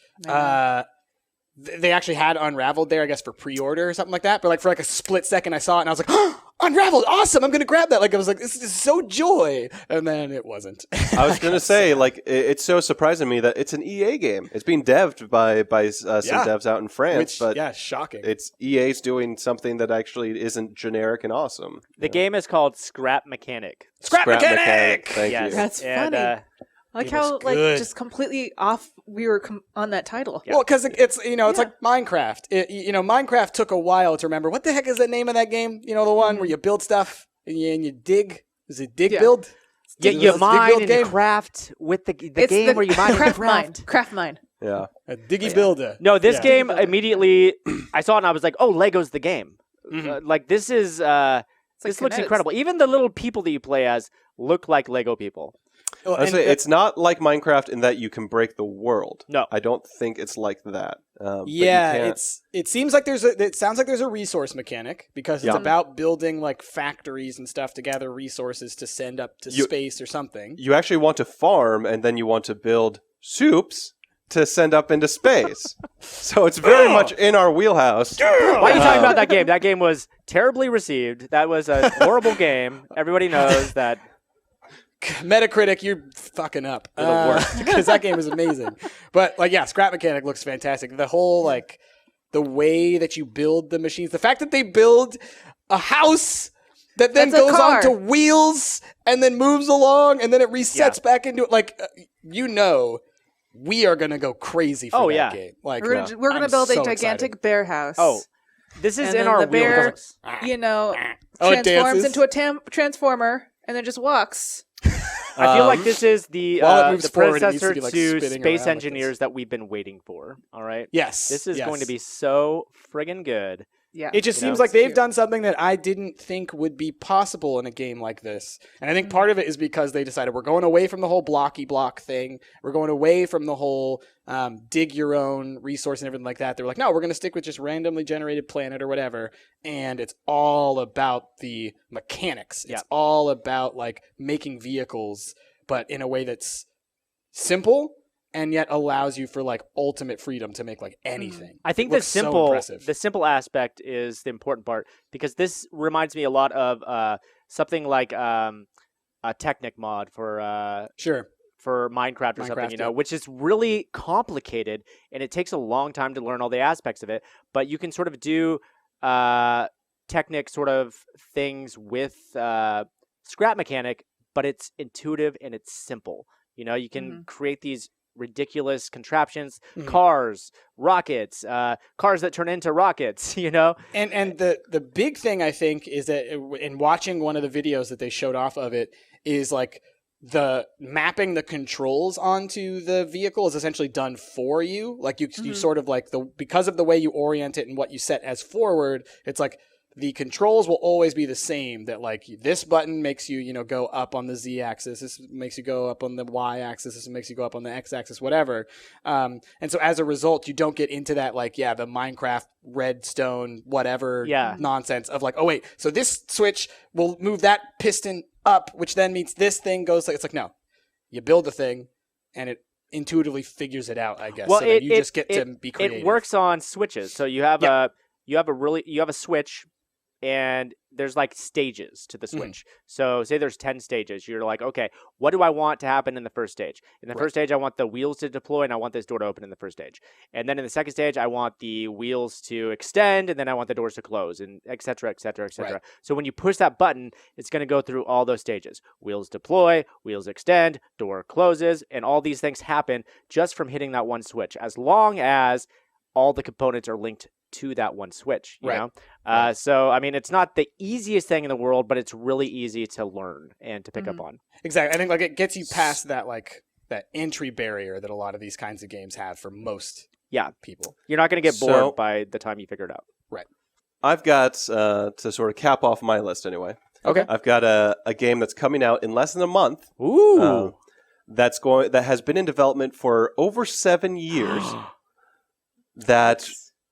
They actually had Unraveled there, I guess, for pre-order or something like that. But like for like a split second, I saw it and I was like, oh, Unraveled, awesome! I'm gonna grab that. Like I was like, this is so joy, and then it wasn't. I was going to say, like, it's so surprising to me that it's an EA game. It's being devved by some devs out in France, Which, but yeah, shocking. it's EA's doing something that actually isn't generic and awesome. The game is called Scrap Mechanic. Scrap Mechanic! Thank Yes. you. That's And, funny. I like It how looks like good. just completely off we were on that title. Yeah. Well, because it's like Minecraft. Minecraft took a while to remember. What the heck is the name of that game? You know, the one where you build stuff and you dig. Is it dig Yeah. build? Yeah, Dig you build mine and you game? craft with the It's game where you mine and craft craft. mine. Craft mine. Yeah. A diggy builder. No, this Yeah. game immediately I saw it and I was like, "Oh, Lego's the game." Mhm. Like this is this looks kinetics. incredible. Even the little people that you play as look like Lego people. Well, I and say it's not like Minecraft in that you can break the world. No. I don't think it's like that. But yeah, you can't- it seems like it sounds like there's a resource mechanic because it's Yeah. about building like factories and stuff to gather resources to send up to space or something. you actually want to farm, and then you want to build soups to send up into space. So it's very much in our wheelhouse. Why are you talking about that game? That game was terribly received. That was a horrible game. Everybody knows that. Metacritic, you're fucking up. You're the worst. Because that game is amazing. But like, yeah, Scrap Mechanic looks fantastic. The whole like the way that you build the machines, the fact that they build a house that then That's a goes car. onto wheels and then moves along and then it resets back into it. Like, we are gonna go crazy for that game. Like, We're gonna I'm build so a gigantic excited. bear house. Oh, this is And in then our the bear- wheelhouse. Oh, it transforms dances? into a transformer and then just walks. I feel like this is the while it moves forward, it needs predecessor to be, like, to spinning Space around like Engineers this. that we've been waiting for. All right, Yes, this is yes. going to be so friggin' good. Yeah. It just You know? seems like It's they've cute. done something that I didn't think would be possible in a game like this. And I think part of it is because they decided we're going away from the whole blocky block thing. We're going away from the whole dig your own resource and everything like that. They were like, no, we're going to stick with just randomly generated planet or whatever. And it's all about the mechanics. It's all about like making vehicles, but in a way that's simple and yet allows you for like ultimate freedom to make like anything. I think It the looks so impressive. simple aspect is the important part because this reminds me a lot of something like a Technic mod for Sure. Minecraft or something, Minecraft, yeah. which is really complicated and it takes a long time to learn all the aspects of it. But you can sort of do Technic sort of things with Scrap Mechanic, but it's intuitive and it's simple. You know, you can create these ridiculous contraptions, cars, rockets, cars that turn into rockets, you know? And the big thing I think is that in watching one of the videos that they showed off of it is like the mapping the controls onto the vehicle is essentially done for you. Like you sort of like because of the way you orient it and what you set as forward, it's like the controls will always be the same. That like this button makes you, go up on the Z axis. This makes you go up on the Y axis. This makes you go up on the X axis, whatever. And so as a result, you don't get into that like, the Minecraft redstone, whatever nonsense of like, oh wait, so this switch will move that piston up, which then means this thing goes like, it's like, no, you build the thing and it intuitively figures it out, I guess. Well, so you just get to be creative. It works on switches. So you have you have a switch, and there's like stages to the switch. So say there's 10 stages. You're like, okay, what do I want to happen in the first stage? In the first stage, I want the wheels to deploy, and I want this door to open in the first stage. And then in the second stage, I want the wheels to extend, and then I want the doors to close, and et cetera, et cetera, et cetera. Right. So when you push that button, it's going to go through all those stages. Wheels deploy, wheels extend, door closes, and all these things happen just from hitting that one switch, as long as all the components are linked to that one switch, you know? So, I mean, it's not the easiest thing in the world, but it's really easy to learn and to pick up on. Exactly. I think like it gets you past that like that entry barrier that a lot of these kinds of games have for most people. You're not going to get bored by the time you figure it out. Right. I've got, to sort of cap off my list anyway. Okay. I've got a game that's coming out in less than a month. Ooh. That has been in development for over 7 years.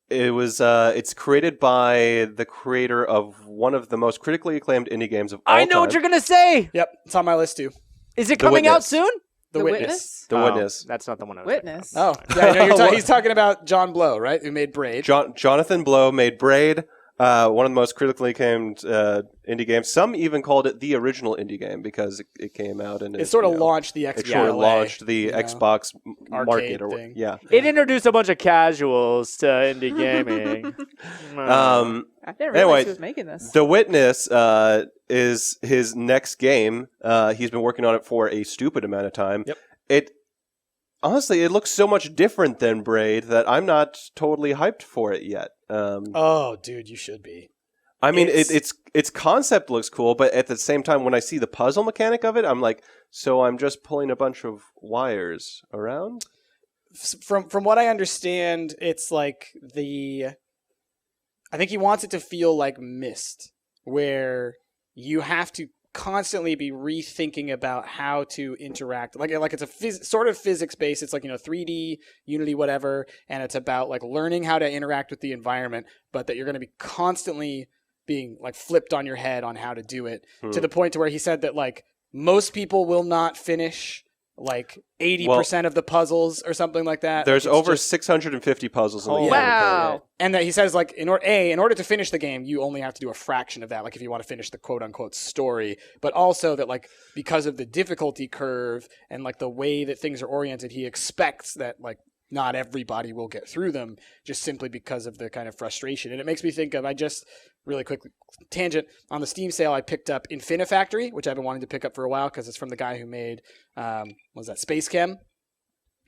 It's created by the creator of one of the most critically acclaimed indie games of all time. I know what you're going to say. Yep. It's on my list too. Is it coming out soon? The Witness. The Witness. That's not the one I was Witness. Oh, yeah, I know he's talking about John Blow, right? Who made Braid. Jonathan Blow made Braid, one of the most critically acclaimed indie games. Some even called it the original indie game because it came out and it sort of launched the Xbox. It sort of launched the Xbox market, thing. It introduced a bunch of casuals to indie gaming. I didn't realize he was making this. The Witness is his next game. He's been working on it for a stupid amount of time. Yep. Honestly, it looks so much different than Braid that I'm not totally hyped for it yet. Oh, dude, you should be. I mean, its concept looks cool, but at the same time, when I see the puzzle mechanic of it, I'm like, so I'm just pulling a bunch of wires around? From what I understand, it's like I think he wants it to feel like Myst, where you have to constantly be rethinking about how to interact. Like it's a sort of physics based. It's like 3D, Unity, whatever, and it's about like learning how to interact with the environment, but that you're going to be constantly being like flipped on your head on how to do it to the point to where he said that like most people will not finish like 80% of the puzzles or something like that. There's over 650 puzzles in the game. Wow. And that he says like in order to finish the game, you only have to do a fraction of that, like if you want to finish the quote unquote story, but also that like because of the difficulty curve and like the way that things are oriented, he expects that like not everybody will get through them just simply because of the kind of frustration. And it makes me think of, really quickly, tangent, on the Steam sale, I picked up Infinifactory, which I've been wanting to pick up for a while because it's from the guy who made, Space Chem?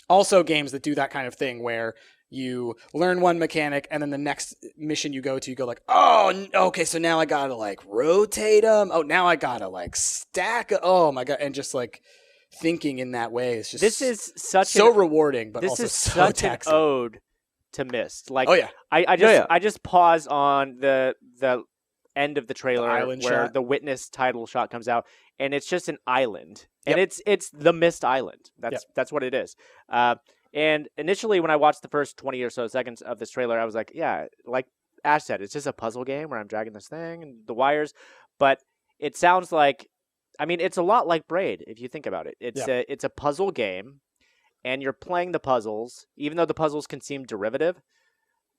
Also games that do that kind of thing where you learn one mechanic and then the next mission you go like, oh, okay, so now I gotta like rotate them. Oh, now I gotta like stack. Oh my God. And just like thinking in that way is just rewarding, but also so taxing. An ode to Myst. Like, oh yeah, I just pause on the end of the trailer where shot. The Witness title shot comes out, and it's just an island, and it's the Myst Island. That's what it is. And initially, when I watched the first 20 or so seconds of this trailer, I was like, yeah, like Ash said, it's just a puzzle game where I'm dragging this thing and the wires, but it sounds like. I mean, it's a lot like Braid, if you think about it. It's a puzzle game, and you're playing the puzzles, even though the puzzles can seem derivative.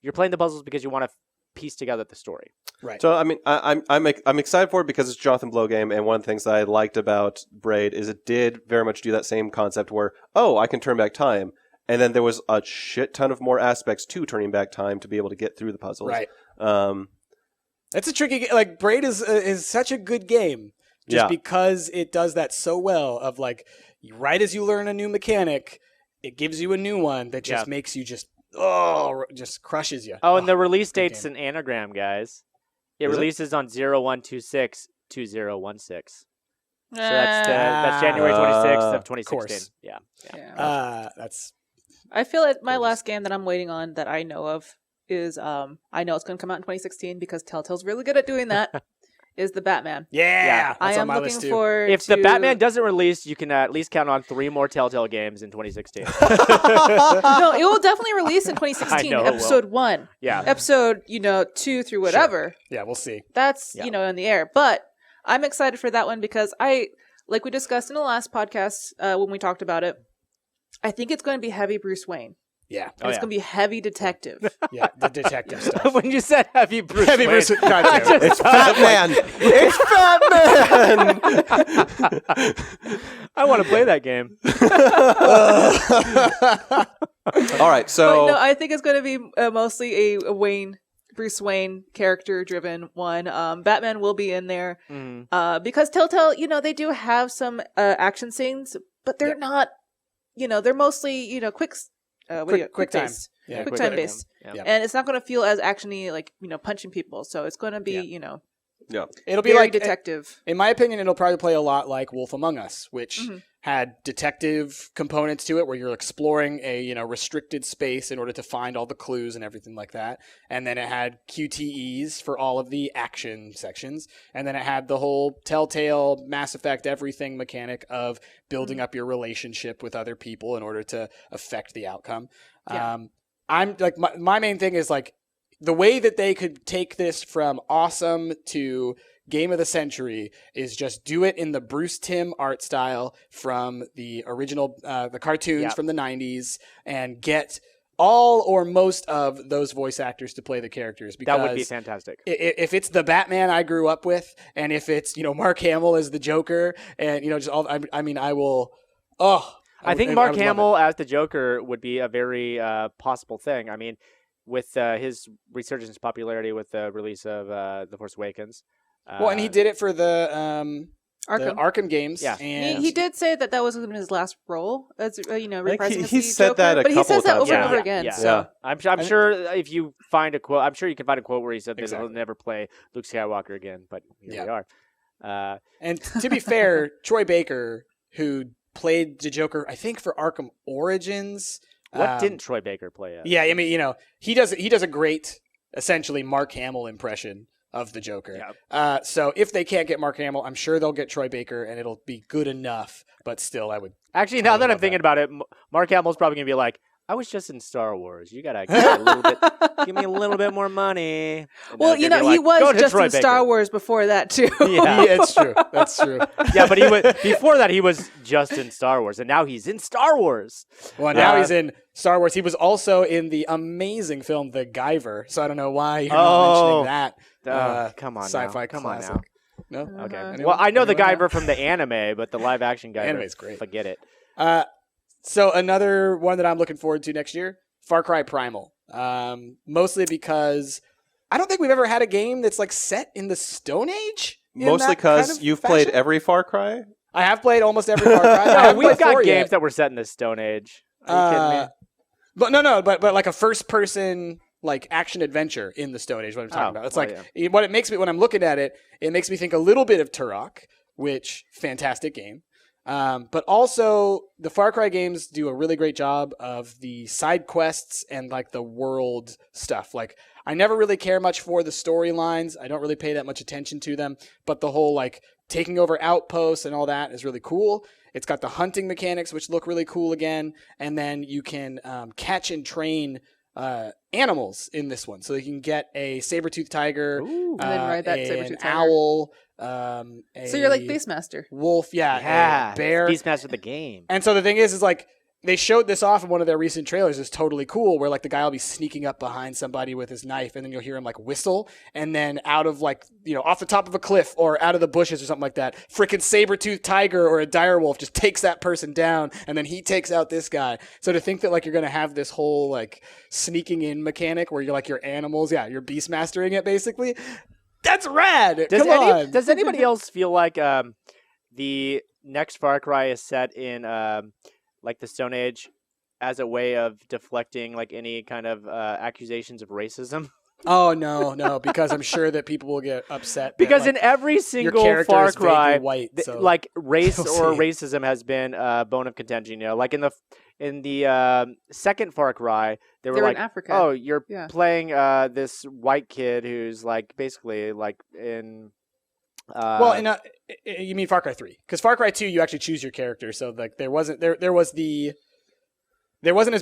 You're playing the puzzles because you want to piece together the story. Right. So, I mean, I'm excited for it because it's a Jonathan Blow game, and one of the things that I liked about Braid is it did very much do that same concept where, I can turn back time, and then there was a shit ton of more aspects to turning back time to be able to get through the puzzles. Right. That's a tricky game. Like, Braid is such a good game. Just because it does that so well of like, right as you learn a new mechanic, it gives you a new one that just makes you just crushes you. Oh, and the release date's an anagram, guys. It releases on 0126-2016. So that's January 26th of 2016. Course. Yeah. That's. I feel like my last game that I'm waiting on that I know of is I know it's going to come out in 2016 because Telltale's really good at doing that. Is the Batman? Yeah, I that's am on my looking list too. forward. If to... the Batman doesn't release, you can at least count on 3 more Telltale games in 2016. No, it will definitely release in 2016. I know it will. Episode 1. Yeah. Episode 2 through whatever. Sure. Yeah, we'll see. That's in the air. But I'm excited for that one because like we discussed in the last podcast when we talked about it, I think it's going to be heavy Bruce Wayne. Yeah. It's going to be heavy detective. Yeah, the detective stuff. When you said heavy Bruce Heavy Wayne, Bruce Wayne. It's Batman. It's Batman. I want to play that game. All right, so But no, I think it's going to be mostly a Bruce Wayne character-driven one. Batman will be in there because Telltale, they do have some action scenes, but they're not. They're mostly quick time. based. Yeah, quick time based. Yeah. And it's not going to feel as actiony like punching people. So it's going to be It'll be very like detective. In my opinion, it'll probably play a lot like Wolf Among Us, which had detective components to it, where you're exploring a restricted space in order to find all the clues and everything like that. And then it had QTEs for all of the action sections, and then it had the whole Telltale Mass Effect everything mechanic of building up your relationship with other people in order to affect the outcome. Yeah. I'm like my main thing is like the way that they could take this from awesome to game of the century is just do it in the Bruce Timm art style from the original, the cartoons from the 90s, and get all or most of those voice actors to play the characters. Because that would be fantastic. If it's the Batman I grew up with, and if it's, Mark Hamill as the Joker, and, just all, I will, I think Mark Hamill as the Joker would be a very possible thing. I mean, with his resurgence in popularity with the release of The Force Awakens. And he did it for the Arkham games. Yeah. And he did say that was his last role as reprising he as the said Joker, that a but he couple says that times. over and over Yeah. again. Yeah. So I'm sure if you find a quote, I'm sure you can find a quote where he said that Exactly. he'll never play Luke Skywalker again. But here we are. And to be fair, Troy Baker, who played the Joker, I think for Arkham Origins. What didn't Troy Baker play at? Yeah, I mean, he does a great, essentially Mark Hamill impression of the Joker. Yeah. So if they can't get Mark Hamill, I'm sure they'll get Troy Baker, and it'll be good enough. But still, I would Actually, now that I'm thinking about it, Mark Hamill's probably gonna be like, "I was just in Star Wars. You gotta give me a little bit more money." And well, they'll be he like, "Go was to just Troy in Baker." Star Wars before that too. Yeah. it's true. That's true. Yeah, but before that he was just in Star Wars, and now he's in Star Wars. Well, now he's in Star Wars. He was also in the amazing film The Guyver. So I don't know why you're not mentioning that. Come on, sci-fi now. Come classic. on now. No. Okay. Anyone? Well, I know the Anyone? Guyver from the anime, but the live action Guyver, Anime's great. Forget it. So another one that I'm looking forward to next year, Far Cry Primal. Mostly because I don't think we've ever had a game that's like set in the Stone Age. Mostly because you've played every Far Cry? I have played almost every Far Cry. I haven't We've played got 4 games yet. that were set in the Stone Age. Are you kidding me? But like a first person like action adventure in the Stone Age. What I'm talking about. It's what it makes me when I'm looking at it. It makes me think a little bit of Turok, which fantastic game. But also the Far Cry games do a really great job of the side quests and like the world stuff. Like I never really care much for the storylines. I don't really pay that much attention to them, but the whole like taking over outposts and all that is really cool. It's got the hunting mechanics, which look really cool again. And then you can catch and train animals in this one. So you can get a saber-toothed tiger, And then ride that saber-toothed tiger. owl, So you're like Beastmaster. wolf, Yeah, a bear. Beastmaster the game. And so the thing is like they showed this off in one of their recent trailers. It's totally cool where like the guy will be sneaking up behind somebody with his knife, and then you'll hear him like whistle, and then out of like, off the top of a cliff or out of the bushes or something like that, freaking saber-toothed tiger or a direwolf just takes that person down, and then he takes out this guy. So to think that like you're going to have this whole like sneaking in mechanic where you're like your animals, you're beastmastering it basically. That's rad. Come on. Does anybody else feel like the next Far Cry is set in like the Stone Age as a way of deflecting like any kind of accusations of racism? Oh no, because I'm sure that people will get upset. Because that, in every your single character Far is vaguely Cry, white, so like race we'll or see. racism has been a bone of contention. Like in the second Far Cry, they were They were in like, Africa. "Oh, you're Yeah. playing this white kid who's like basically like in." Well, you mean Far Cry 3? Because Far Cry 2, you actually choose your character, so like there wasn't as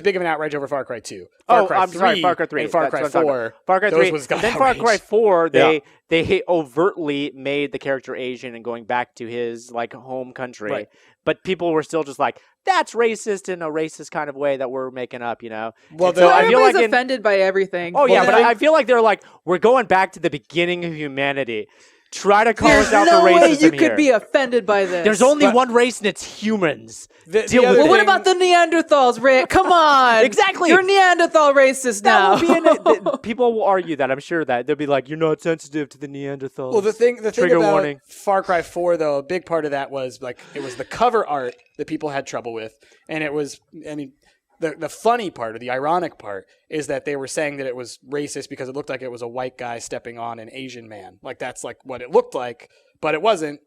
big of an outrage over Far Cry 2. Far Cry 3 sorry, Far Cry 3 and Far That's Cry what I'm talking 4. about. Far Cry those 3, was and then Far Cry outrage. 4, Yeah. they overtly made the character Asian and going back to his like home country. Right. But people were still just like, that's racist in a racist kind of way that we're making up, Well, And so I feel Everybody's like offended by everything. Oh yeah, Well, but then- I feel like they're like, we're going back to the beginning of humanity. Try to call There's us out no for way racism you here. could be offended by this. There's only But- one race and it's humans. The Deal other with Well, it. what thing- about the Neanderthals, Rick? Come on. Exactly. You're Neanderthal racist now. That will be in it. People will argue that. I'm sure that they'll be like, "You're not sensitive to the Neanderthals." Well, the thing Trigger about warning. Far Cry 4, though, a big part of that was like it was the cover art that people had trouble with, and it was, I mean, the funny part or the ironic part is that they were saying that it was racist because it looked like it was a white guy stepping on an Asian man, like that's like what it looked like, but it wasn't.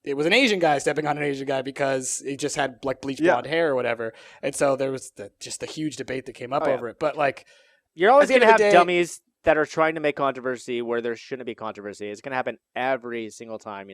It was an Asian guy stepping on an Asian guy because he just had like bleached blonde hair or whatever, and so there was just a huge debate that came up over it. But like, You're always at the going to end have of the day- dummies that are trying to make controversy where there shouldn't be controversy. It's going to happen every single time.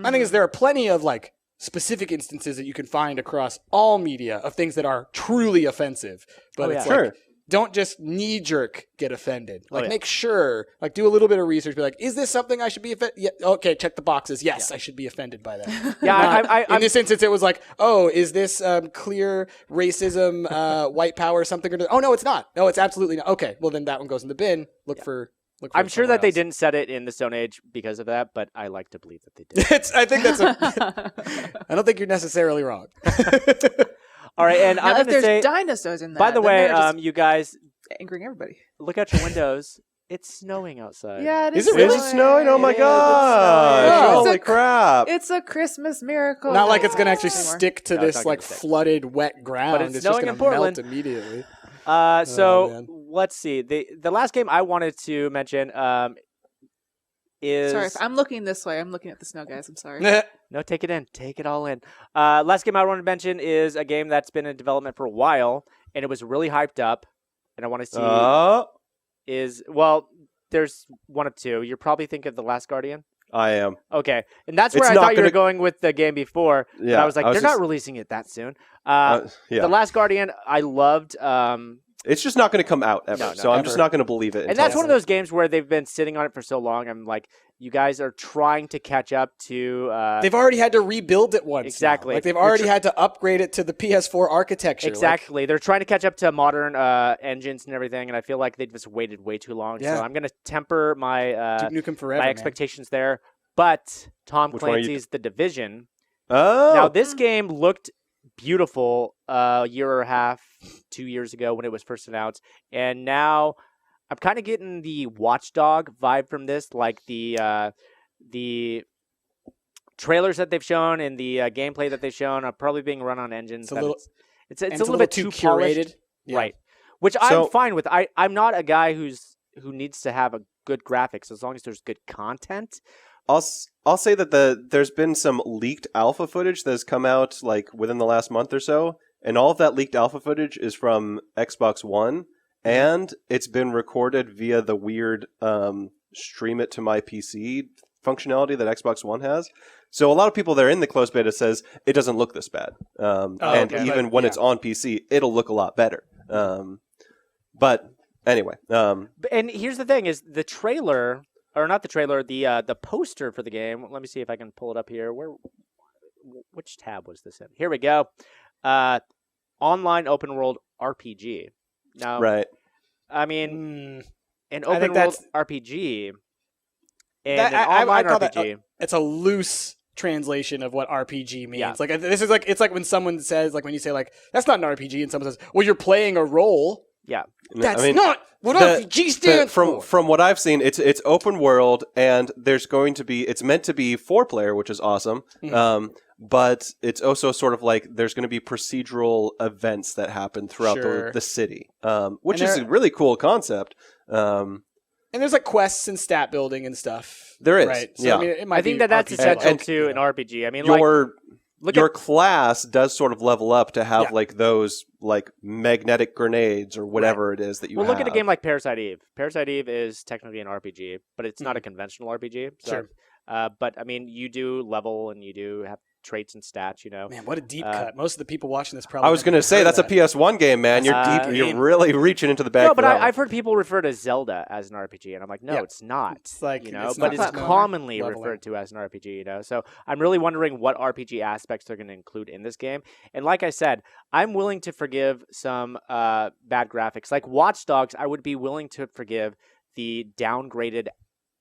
I think is there are plenty of like specific instances that you can find across all media of things that are truly offensive, but Oh, it's yeah. like don't just knee jerk get offended. Like yeah. make sure, like do a little bit of research. Be like, is this something I should be offended? Yeah, okay, check the boxes. Yes, I should be offended by that. Yeah, Not- in this instance, it was like, oh, is this clear racism, white power, something? Oh no, it's not. No, it's absolutely not. Okay, well then that one goes in the bin. Look for. I'm sure that they somewhere didn't set it in the Stone Age because of that, but I like to believe that they did. else. I think that's. I don't think you're necessarily wrong. All right, and Now, I'm if going to there's say, dinosaurs in that, by the then way, they're just you guys, angering everybody. look out your windows. It's snowing outside. Yeah, Is it really? Is it snowing? Oh my It is, it's gosh! snowing. Holy It's a- crap! It's a Christmas miracle. Not like it's gonna actually Anymore. stick to No, it's this not like gonna stick. flooded wet ground. it's just snowing gonna in Portland. melt immediately. So man. let's see. The last game I wanted to mention is Sorry, if I'm looking this way. I'm looking at the snow, guys. I'm sorry. no, take it in, take it all in. Last game I wanted to mention is a game that's been in development for a while, and it was really hyped up. And I want to see there's one of two. You're probably thinking of The Last Guardian. I am. Okay, and that's where It's I not thought you were gonna- going with the game before. But Yeah, I was like, they're not releasing it that soon. Yeah. The Last Guardian, I loved. It's just not going to come out ever, No, so I'm ever. just not going to believe it. And until that's one of it's- those games where they've been sitting on it for so long. I'm like, you guys are trying to catch up to. They've already had to rebuild it once. Exactly. Now. Like they've already had to upgrade it to the PS4 architecture. Exactly. They're trying to catch up to modern engines and everything, and I feel like they just waited way too long. Yeah. So I'm going to temper my Like, Duke Nukem Forever. my man. expectations there. But Tom Which one are you- Clancy's The Division. Oh, Now, this game looked beautiful a year and a half, 2 years ago when it was first announced, and now I'm kind of getting the Watchdog vibe from this, like the trailers that they've shown and the gameplay that they've shown are probably being run on engines. It's a that little- it's And a little bit too polished. curated. Yeah. Right. Which So- I'm fine with. I'm not a guy who needs to have a good graphics as long as there's good content. I'll say that there's been some leaked alpha footage that has come out like within the last month or so, and all of that leaked alpha footage is from Xbox One, and it's been recorded via the weird stream it to my PC functionality that Xbox One has. So a lot of people that are in the closed beta says it doesn't look this bad, and okay. even But, when yeah. it's on PC, it'll look a lot better. But anyway, And here's the thing: is the trailer, or not the trailer, the poster for the game. Let me see if I can pull it up here. Which tab was this in? Here we go. Online open world RPG. Now, right. I mean, an I think open world that's- RPG and That- an I online call that- RPG. It's a loose translation of what RPG means. Yeah. Like this is like it's like when someone says like when you say like that's not an RPG and someone says well you're playing a role. Yeah. That's I mean, not what RPG stands for. From what I've seen, it's open world, and there's going to be it's meant to be 4-player, which is awesome. But it's also sort of like there's going to be procedural events that happen throughout Sure. the city, which And is a really cool concept. And there's like quests and stat building and stuff. There is, right? So, yeah. I mean, it might I think be that's RPG essential like, to an RPG. I mean, your class does sort of level up to have Yeah. like those like magnetic grenades or whatever it is that you have. look at a game like Parasite Eve. Parasite Eve is technically an RPG, but it's not a conventional RPG. So, Sure. But I mean, you do level and you do have traits and stats. Man, what a deep cut. Most of the people watching this probably. I was going to say that's a PS1 game, man. You're deep. You're really reaching into the bag. No, but I've heard people refer to Zelda as an RPG, and I'm like, no, it's not. It's like, it's but not it's that commonly leveling. referred to as an RPG. So I'm really wondering what RPG aspects they're going to include in this game. And like I said, I'm willing to forgive some bad graphics. Like Watch Dogs, I would be willing to forgive the downgraded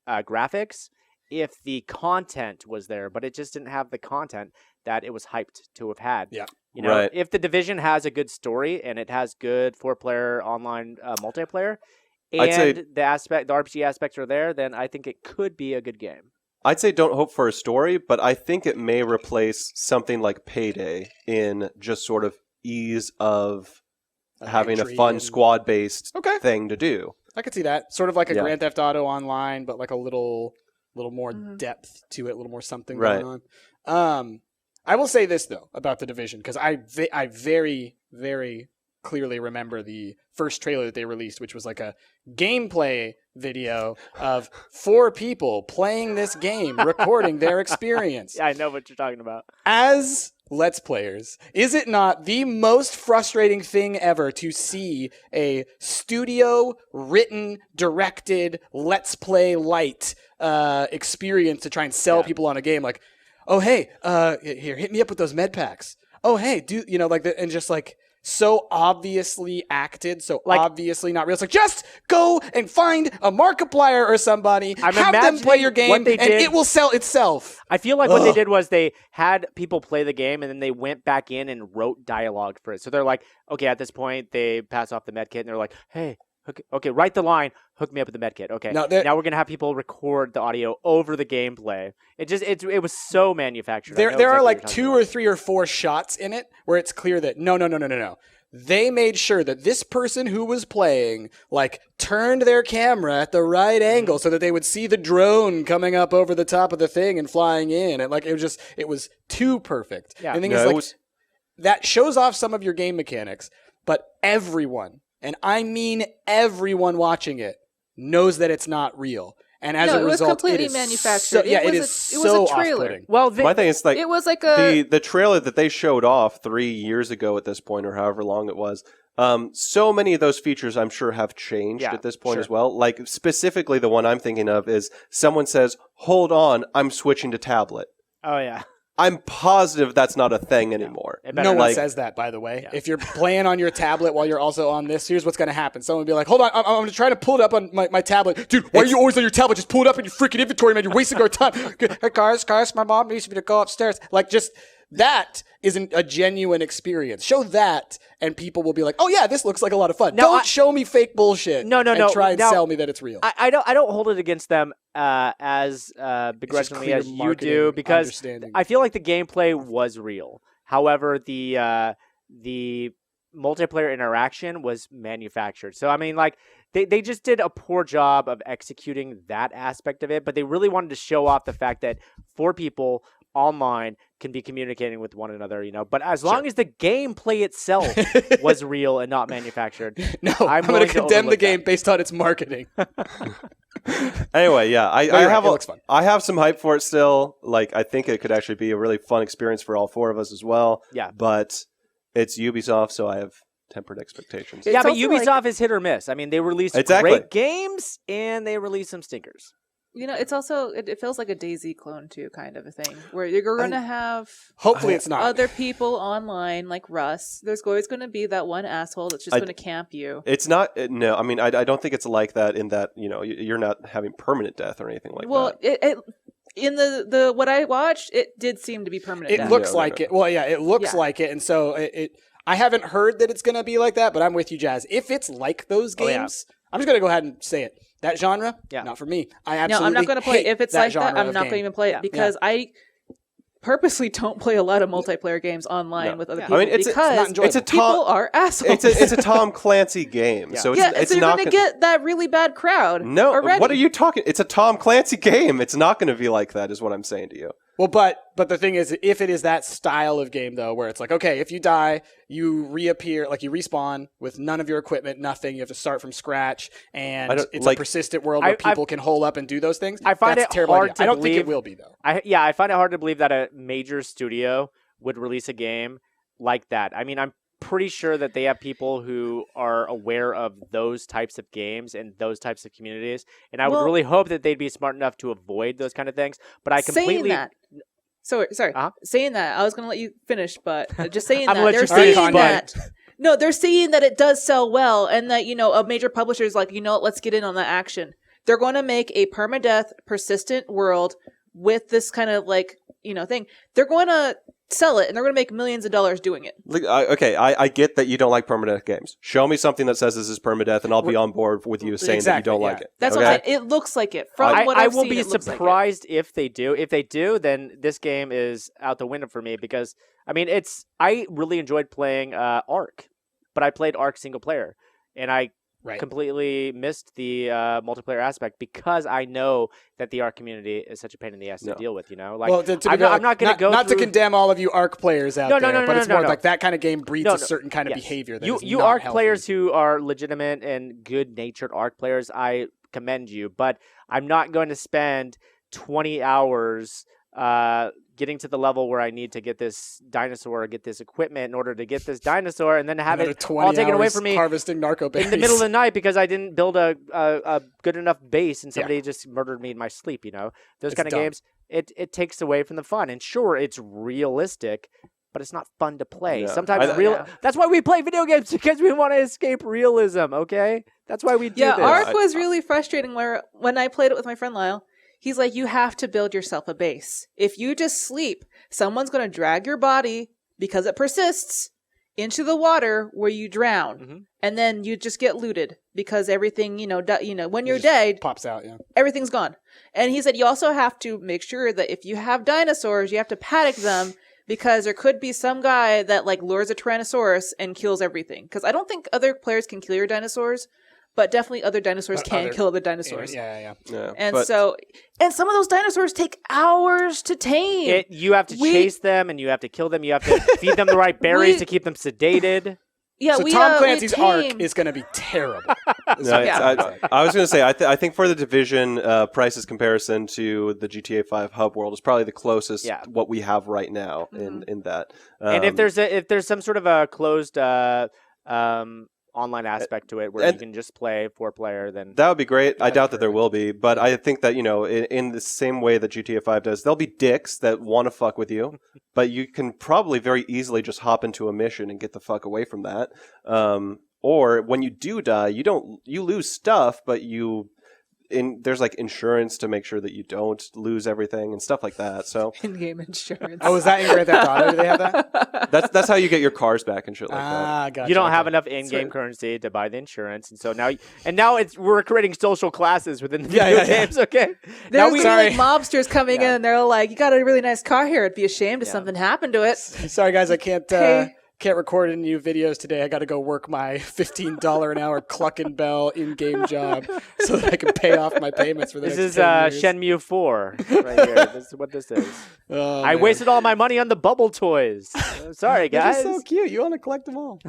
graphics if the content was there, but it just didn't have the content that it was hyped to have had. Yeah. Right. If the Division has a good story and it has good 4-player online multiplayer, I'd say- and the RPG aspects are there, then I think it could be a good game. I'd say don't hope for a story, but I think it may replace something like Payday in just sort of ease of having a entry fun and- squad-based Okay. thing to do. I could see that. Sort of like a Yeah. Grand Theft Auto Online, but like a little more depth to it, a little more something going on. I will say this though about the Division, because I very, very clearly remember the first trailer that they released, which was like a gameplay video of 4 people playing this game, recording their experience. Yeah, I know what you're talking about. As Let's Players, is it not the most frustrating thing ever to see a studio written, directed, Let's Play light experience to try and sell people on a game? Like, oh, hey, here, hit me up with those med packs. Oh, hey, do and just like so obviously acted, so obviously not real. It's like, just go and find a Markiplier or somebody, have them play your game, and it will sell itself. I feel like what they did was they had people play the game, and then they went back in and wrote dialogue for it. So they're like, okay, at this point, they pass off the med kit, and they're like, hey, okay, write the line, hook me up with the med kit. Okay, now we're gonna have people record the audio over the gameplay. It was so manufactured. There are like 2 or 3 or 4 shots in it where it's clear that no. They made sure that this person who was playing like turned their camera at the right angle so that they would see the drone coming up over the top of the thing and flying in. And like it was too perfect. Yeah. And the thing is, like, that shows off some of your game mechanics, but everyone, and I mean everyone watching it, knows that it's not real. And as a result, it was completely it is manufactured. it was so a trailer. off-putting. Well, My thing is like It was like the trailer that they showed off 3 years ago at this point, or however long it was. So many of those features, I'm sure, have changed at this point as well. Like specifically, the one I'm thinking of is someone says, "Hold on, I'm switching to tablet." oh yeah. I'm positive that's not a thing anymore. No one says that, by the way. Yeah. If you're playing on your tablet while you're also on this, here's what's going to happen. Someone will be like, hold on, I'm going to try to pull it up on my tablet. Dude, why are you always on your tablet? Just pull it up in your freaking inventory, man. You're wasting our time. Hey, guys, my mom needs me to go upstairs. Like, just that isn't a genuine experience. Show that, and people will be like, oh, yeah, this looks like a lot of fun. Don't show me fake bullshit. No. And try and sell me that it's real. I don't hold it against them as begrudgingly as you do, because I feel like the gameplay was real. However, the multiplayer interaction was manufactured. So I mean, like they just did a poor job of executing that aspect of it, but they really wanted to show off the fact that 4 people online can be communicating with one another, but as long as the gameplay itself was real and not manufactured. No, I'm going to condemn the game based on its marketing. Anyway, yeah, it looks fun. I have some hype for it still. Like, I think it could actually be a really fun experience for all 4 of us as well. Yeah. But it's Ubisoft, so I have tempered expectations. Yeah, but Ubisoft is hit or miss. I mean, they release great games and they release some stinkers. It's also, it feels like a DayZ clone too, kind of a thing, where you're going to have hopefully it's not other people online like Russ. There's always going to be that one asshole that's just going to camp you. It's not, no, I mean, I don't think it's like that in that, you're not having permanent death or anything like that. Well, in the what I watched, it did seem to be permanent death. It looks like it. Well, yeah, it looks like it. And so I haven't heard that it's going to be like that, but I'm with you, Jazz. If it's like those games, I'm just going to go ahead and say it. That genre, not for me. I absolutely I'm not going to play it. If it's like that, I'm not going to even play it because purposely don't play a lot of multiplayer games online with other people it's because a people are assholes. It's a Tom Clancy game, so it's so you're not going to get that really bad crowd. No, already. What are you talking? It's a Tom Clancy game. It's not going to be like that, is what I'm saying to you. Well, but the thing is, if it is that style of game, though, where it's like, okay, if you die, you reappear, like you respawn with none of your equipment, nothing. You have to start from scratch, and it's a persistent world where people can hole up and do those things. I find That's it hard to I don't believe, think it will be, though. I find it hard to believe that a major studio would release a game like that. I mean, I'm pretty sure that they have people who are aware of those types of games and those types of communities, and I would really hope that they'd be smart enough to avoid those kind of things. But I completely sorry. Saying that, I was going to let you finish, but just saying I'm that gonna let they're you saying finish, that. No, they're saying that it does sell well, and that a major publisher is like, let's get in on that action. They're going to make a permadeath, persistent world with this kind of thing. They're going to sell it, and they're going to make millions of dollars doing it. I get that you don't like permadeath games. Show me something that says this is permadeath, and I'll be on board with you saying that you don't like it. That's what I'm saying. It looks like it. From what I I've will seen, be it looks surprised if they do. If they do, then this game is out the window for me because I really enjoyed playing Ark, but I played Ark single player, and I completely missed the multiplayer aspect because I know that the Ark community is such a pain in the ass to deal with. I'm not going to go. Not to condemn all of you Ark players out there, but it's more like that kind of game breeds a certain kind of behavior. That you Ark players who are legitimate and good-natured Ark players, I commend you, but I'm not going to spend 20 hours getting to the level where I need to get this dinosaur or get this equipment in order to get this dinosaur and then have it all taken away from me harvesting narco berries in the middle of the night because I didn't build a good enough base and somebody just murdered me in my sleep. Those kind of games, it takes away from the fun. And sure, it's realistic, but it's not fun to play. Sometimes that's why we play video games, because we want to escape realism, okay? That's why we do this. Ark was really frustrating when I played it with my friend Lyle. He's like, you have to build yourself a base. If you just sleep, someone's going to drag your body, because it persists, into the water where you drown. Mm-hmm. And then you just get looted because everything, when you're dead, pops out, everything's gone. And he said you also have to make sure that if you have dinosaurs, you have to paddock them, because there could be some guy that lures a Tyrannosaurus and kills everything. Because I don't think other players can kill your dinosaurs, but definitely other dinosaurs can kill other dinosaurs. Yeah. And some of those dinosaurs take hours to tame. You have to chase them, and you have to kill them. You have to feed them the right berries to keep them sedated. Yeah, so Tom Clancy's Ark is going to be terrible. I was going to say, I think for the Division prices comparison to the GTA 5 hub world is probably the closest what we have right now in that. And if there's some sort of a closed online aspect to it where you can just play 4-player, then that would be great. I doubt that there will be, but I think that in the same way that GTA 5 does, there'll be dicks that want to fuck with you, but you can probably very easily just hop into a mission and get the fuck away from that. Or when you do die, you lose stuff, but there's insurance to make sure that you don't lose everything and stuff like that. So in-game insurance. Oh, is that in Grand Theft Auto? Do they have that? That's how you get your cars back and shit like that. Gotcha. You don't have enough in-game currency to buy the insurance, and so now we're creating social classes within the video games. Okay, there's mobsters coming in, and they're like, "You got a really nice car here. It'd be a shame if something happened to it." Sorry, guys, I can't. Can't record any new videos today. I got to go work my $15 an hour Cluckin' Bell in-game job so that I can pay off my payments for the next 10 years. This is Shenmue 4 right here. This is what this is. I wasted all my money on the bubble toys. Sorry, guys. They're so cute. You want to collect them all.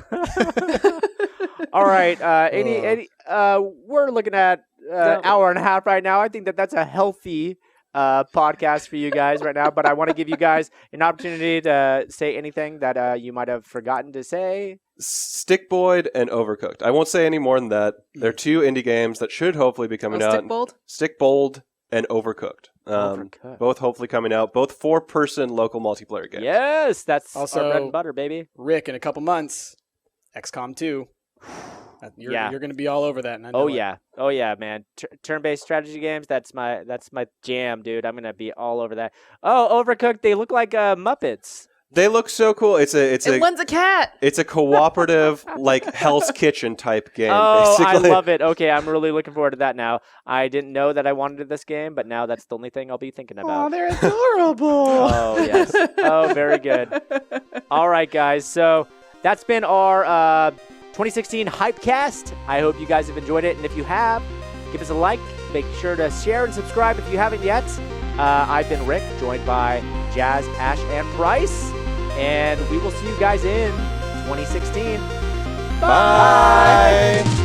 All right. We're looking at hour and a half right now. I think that's a healthy podcast for you guys right now, but I want to give you guys an opportunity to say anything that you might have forgotten to say. Stick Boyd and Overcooked. I won't say any more than that. They're two indie games that should hopefully be coming out. Stick Bold and Overcooked. Both hopefully coming out. Both 4-person local multiplayer games. Yes, that's also our bread and butter, baby. Rick, in a couple months, XCOM 2. You're going to be all over that. And I know Oh yeah, man. Turn-based strategy games. That's my jam, dude. I'm going to be all over that. Oh, Overcooked. They look like Muppets. They look so cool. And one's a cat. It's a cooperative, like Hell's Kitchen type game. Oh, basically. I love it. Okay, I'm really looking forward to that now. I didn't know that I wanted this game, but now that's the only thing I'll be thinking about. Oh, they're adorable. Oh, yes. Oh, very good. All right, guys. So that's been our 2016 Hypecast. I hope you guys have enjoyed it. And if you have, give us a like. Make sure to share and subscribe if you haven't yet. I've been Rick, joined by Jazz, Ash, and Bryce. And we will see you guys in 2016. Bye. Bye.